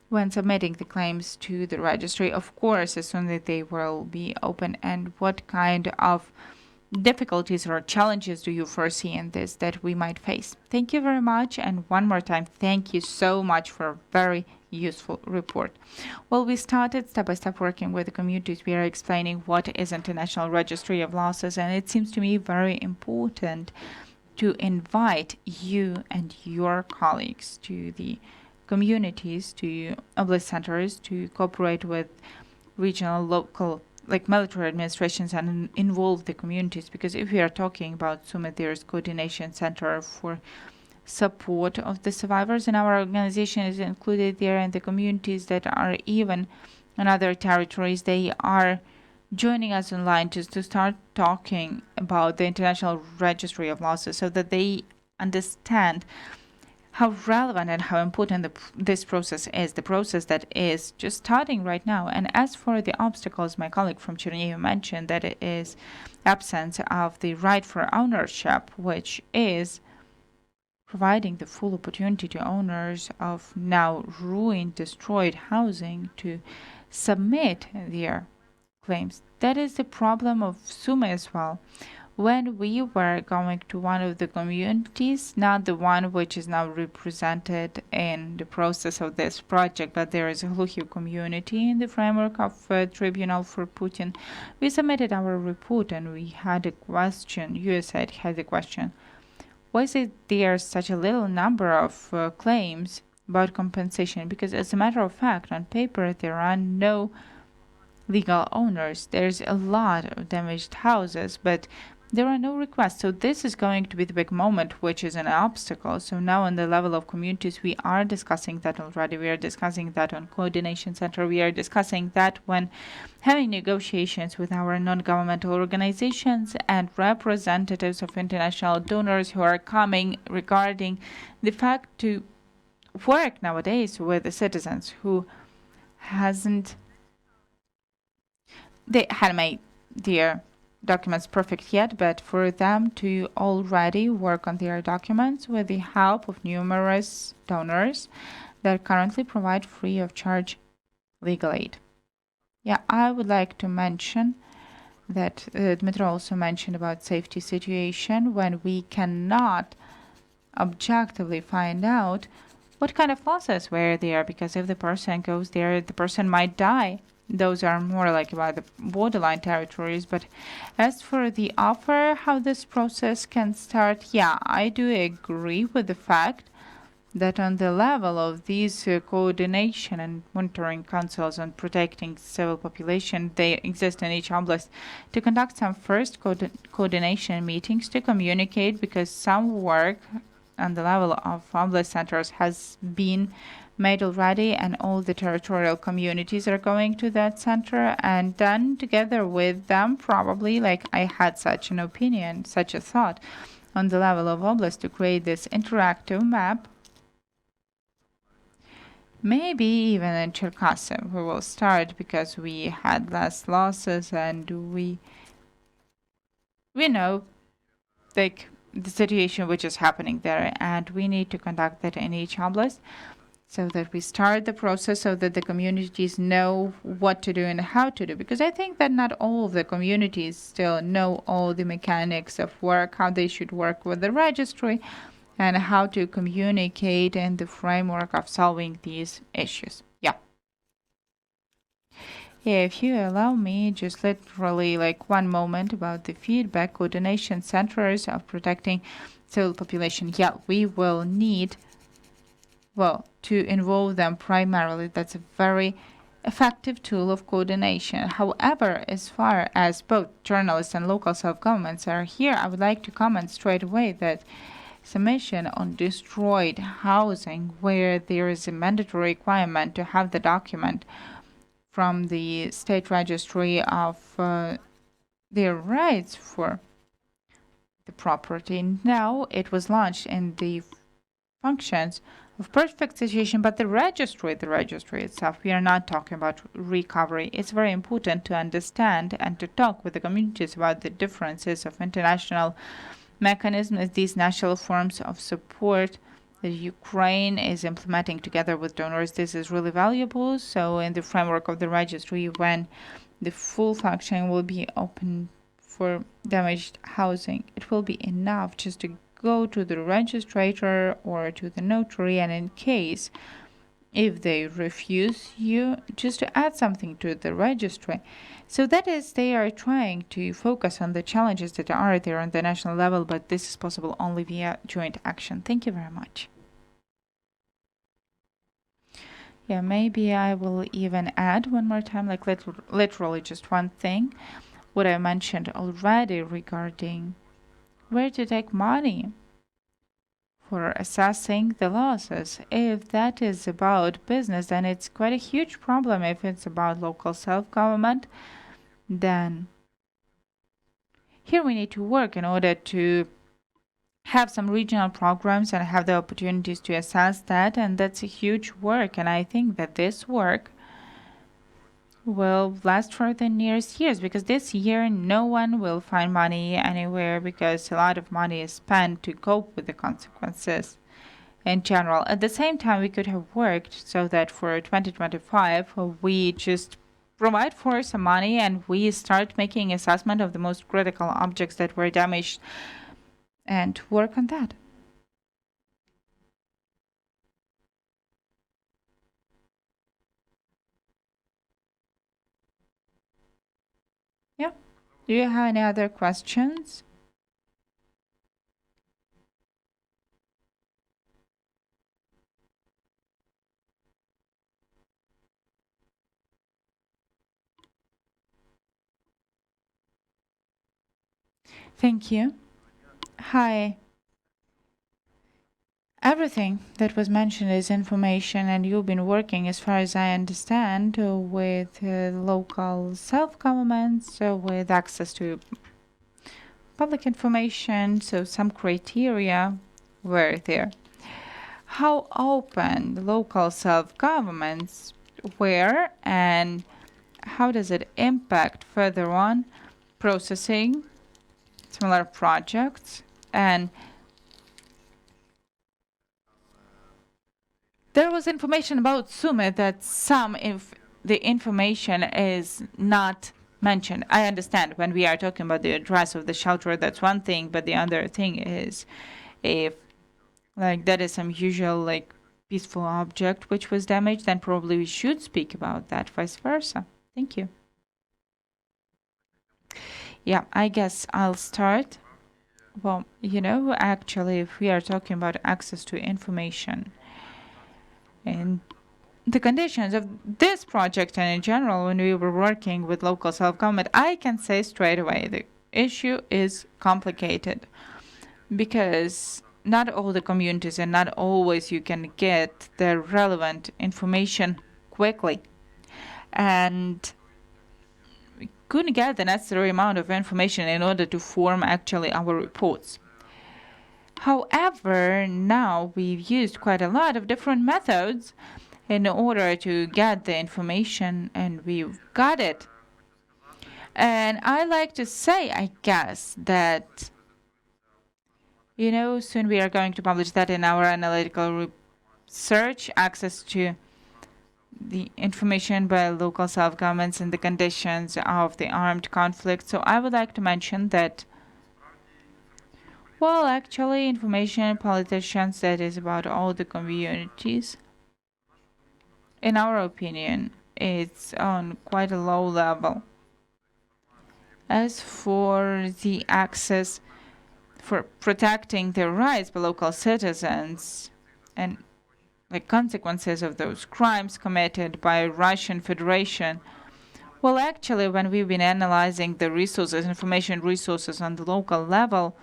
when submitting the claims to the registry, of course, as soon as they will be open, and what kind of difficulties or challenges do you foresee in this that we might face? Thank you very much, and one more time, thank you so much for a very useful report. Well, we started step by step working with the communities. We are explaining what is International Registry of Losses, and it seems to me very important to invite you and your colleagues to the communities, to oblast centers, to cooperate with regional, local, military administrations and involve the communities. Because if we are talking about Sumy, there's coordination center for support of the survivors, and our organization is included there, and the communities that are even in other territories, they are joining us online just to start talking about the International Registry of Losses so that they understand how relevant and how important this process is, the process that is just starting right now. And as for the obstacles, my colleague from Chernihiv mentioned that it is absence of the right for ownership, which is providing the full opportunity to owners of now ruined, destroyed housing to submit their claims. That is the problem of Sumy as well. When we were going to one of the communities, not the one which is now represented in the process of this project, but there is a Hluchiv community in the framework of Tribunal for Putin, we submitted our report and we had a question, USAID had a question. Why is it there's such a little number of claims about compensation? Because as a matter of fact, on paper, there are no legal owners. There's a lot of damaged houses, but there are no requests. So this is going to be the big moment, which is an obstacle. So now on the level of communities, we are discussing that already. We are discussing that on coordination center. We are discussing that when having negotiations with our non-governmental organizations and representatives of international donors who are coming regarding the fact to work nowadays with the citizens who they hadn't made their documents perfect yet, but for them to already work on their documents with the help of numerous donors that currently provide free of charge legal aid. Yeah, I would like to mention that Dmitry also mentioned about safety situation when we cannot objectively find out what kind of losses were there, because if the person goes there, the person might die. Those are more like about the borderline territories. But as for the offer, how this process can start, yeah, I do agree with the fact that on the level of these coordination and monitoring councils on protecting civil population, they exist in each oblast, to conduct some first coordination meetings to communicate, because some work on the level of oblast centers has been made already, and all the territorial communities are going to that center, and then together with them, probably, like I had such an opinion, such a thought, on the level of oblast to create this interactive map. Maybe even in Cherkasy we will start, because we had less losses and we know like the situation which is happening there, and we need to conduct that in each oblast, so that we start the process so that the communities know what to do and how to do. Because I think that not all of the communities still know all the mechanics of work, how they should work with the registry, and how to communicate in the framework of solving these issues. Yeah. Yeah, if you allow me, just literally like one moment about the feedback coordination centers of protecting civil population. Yeah, we will need to involve them primarily. That's a very effective tool of coordination. However, as far as both journalists and local self-governments are here, I would like to comment straight away that submission on destroyed housing, where there is a mandatory requirement to have the document from the state registry of their rights for the property. Now it was launched in the functions of perfect situation, but the registry itself, we are not talking about recovery. It's very important to understand and to talk with the communities about the differences of international mechanisms, these national forms of support that Ukraine is implementing together with donors. This is really valuable. So in the framework of the registry, when the full function will be open for damaged housing, it will be enough just to go to the registrator or to the notary, and in case if they refuse you, just to add something to the registry. So that is, they are trying to focus on the challenges that are there on the national level, but this is possible only via joint action. Thank you very much. Yeah, maybe I will even add one more time, like literally just one thing, what I mentioned already regarding where to take money for assessing the losses. If that is about business, then it's quite a huge problem. If it's about local self-government, then here we need to work in order to have some regional programs and have the opportunities to assess that, and that's a huge work. And I think that this work will last for the nearest years, because this year no one will find money anywhere because a lot of money is spent to cope with the consequences in general. At the same time, we could have worked so that for 2025 we just provide for some money and we start making assessment of the most critical objects that were damaged and work on that. Yeah. Do you have any other questions? Thank you. Hi. Everything that was mentioned is information, and you've been working, as far as I understand, with local self governments, with access to public information, so some criteria were there. How open local self governments were, and how does it impact further on processing similar projects? And there was information about Sumy that if the information is not mentioned. I understand when we are talking about the address of the shelter, that's one thing, but the other thing is if like that is some usual like peaceful object which was damaged, then probably we should speak about that, vice versa. Thank you. Yeah, I guess I'll start. Well, actually, if we are talking about access to information, and the conditions of this project and in general, when we were working with local self-government, I can say straight away the issue is complicated because not all the communities and not always you can get the relevant information quickly. And we couldn't get the necessary amount of information in order to form actually our reports. However, now we've used quite a lot of different methods in order to get the information, and we've got it. And I like to say, I guess, that, soon we are going to publish that in our analytical research, access to the information by local self-governments and the conditions of the armed conflict. So I would like to mention that, well, actually, information politicians, that is about all the communities. In our opinion, it's on quite a low level. As for the access for protecting the rights by local citizens and the consequences of those crimes committed by Russian Federation, well, actually, when we've been analyzing the resources, information resources on the local level,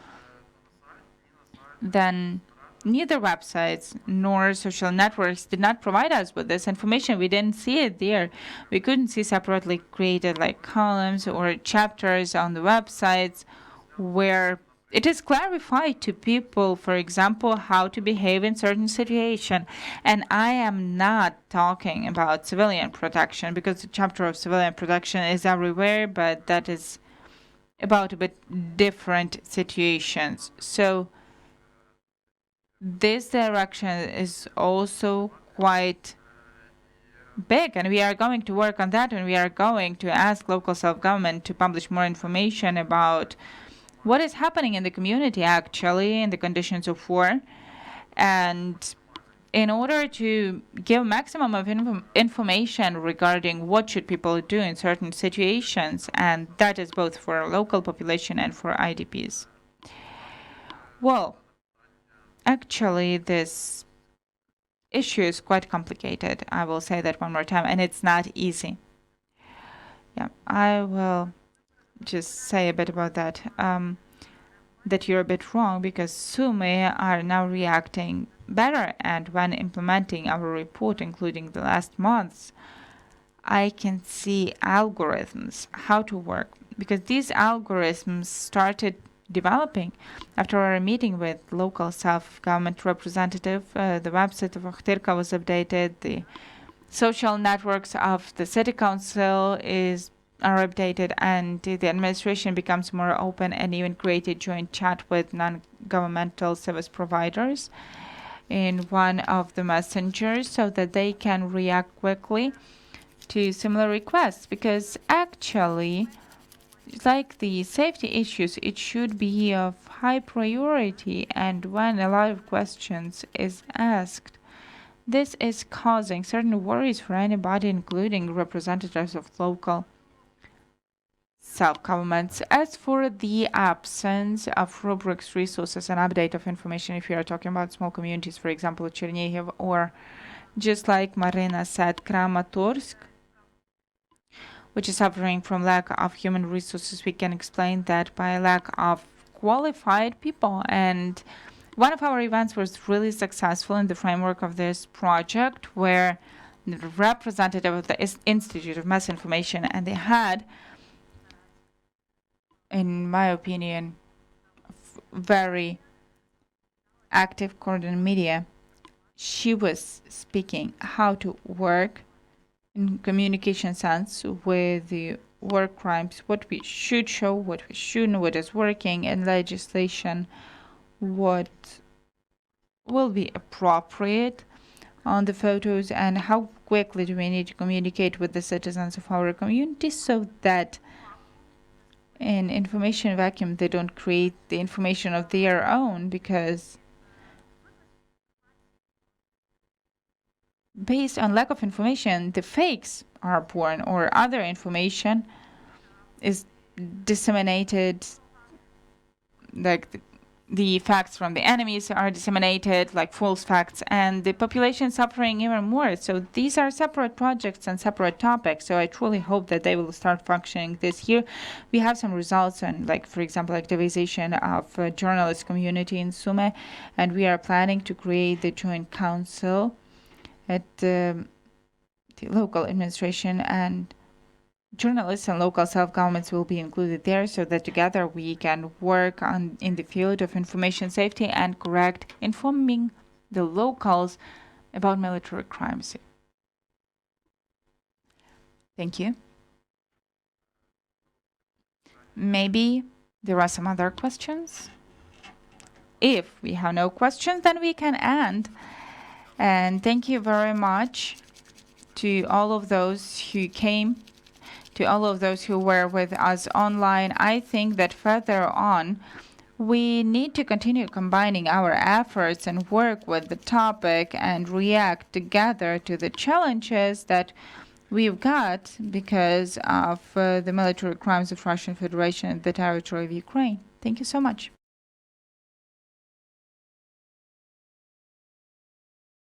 then neither websites nor social networks did not provide us with this information. We didn't see it there. We couldn't see separately created like columns or chapters on the websites where it is clarified to people, for example, how to behave in certain situation. And I am not talking about civilian protection because the chapter of civilian protection is everywhere, but that is about a bit different situations. So this direction is also quite big, and we are going to work on that, and we are going to ask local self-government to publish more information about what is happening in the community actually in the conditions of war, and in order to give maximum of information regarding what should people do in certain situations, and that is both for local population and for IDPs. Well, actually, this issue is quite complicated. I will say that one more time, and it's not easy. Yeah, I will just say a bit about that. That you're a bit wrong because Sumy are now reacting better, and when implementing our report, including the last months, I can see algorithms how to work because these algorithms started developing. After our meeting with local self-government representative, the website of Okhtyrka was updated, the social networks of the city council are updated, and the administration becomes more open, and even created joint chat with non-governmental service providers in one of the messengers so that they can react quickly to similar requests, because actually, like the safety issues, it should be of high priority, and when a lot of questions is asked, this is causing certain worries for anybody, including representatives of local self-governments. As for the absence of rubrics, resources, and update of information, if you are talking about small communities, for example, Chernihiv, or just like Marina said, Kramatorsk, which is suffering from lack of human resources, we can explain that by lack of qualified people. And one of our events was really successful in the framework of this project, where the representative of the Institute of Mass Information, and they had, in my opinion, very active coordinated media. She was speaking how to work in communication sense with the war crimes, what we should show, what we shouldn't, what is working, and legislation, what will be appropriate on the photos, and how quickly do we need to communicate with the citizens of our community so that in information vacuum they don't create the information of their own, because based on lack of information, the fakes are born, or other information is disseminated, like the facts from the enemies are disseminated, like false facts, and the population suffering even more. So these are separate projects and separate topics. So I truly hope that they will start functioning this year. We have some results on, like, for example, activization of a journalist community in Sumy, and we are planning to create the joint council at the local administration, and journalists and local self-governments will be included there, so that together we can work in the field of information safety and correct informing the locals about military crimes. Thank you. Maybe there are some other questions? If we have no questions, then we can end. And thank you very much to all of those who came, to all of those who were with us online. I think that further on, we need to continue combining our efforts and work with the topic and react together to the challenges that we've got because of the military crimes of Russian Federation and the territory of Ukraine. Thank you so much.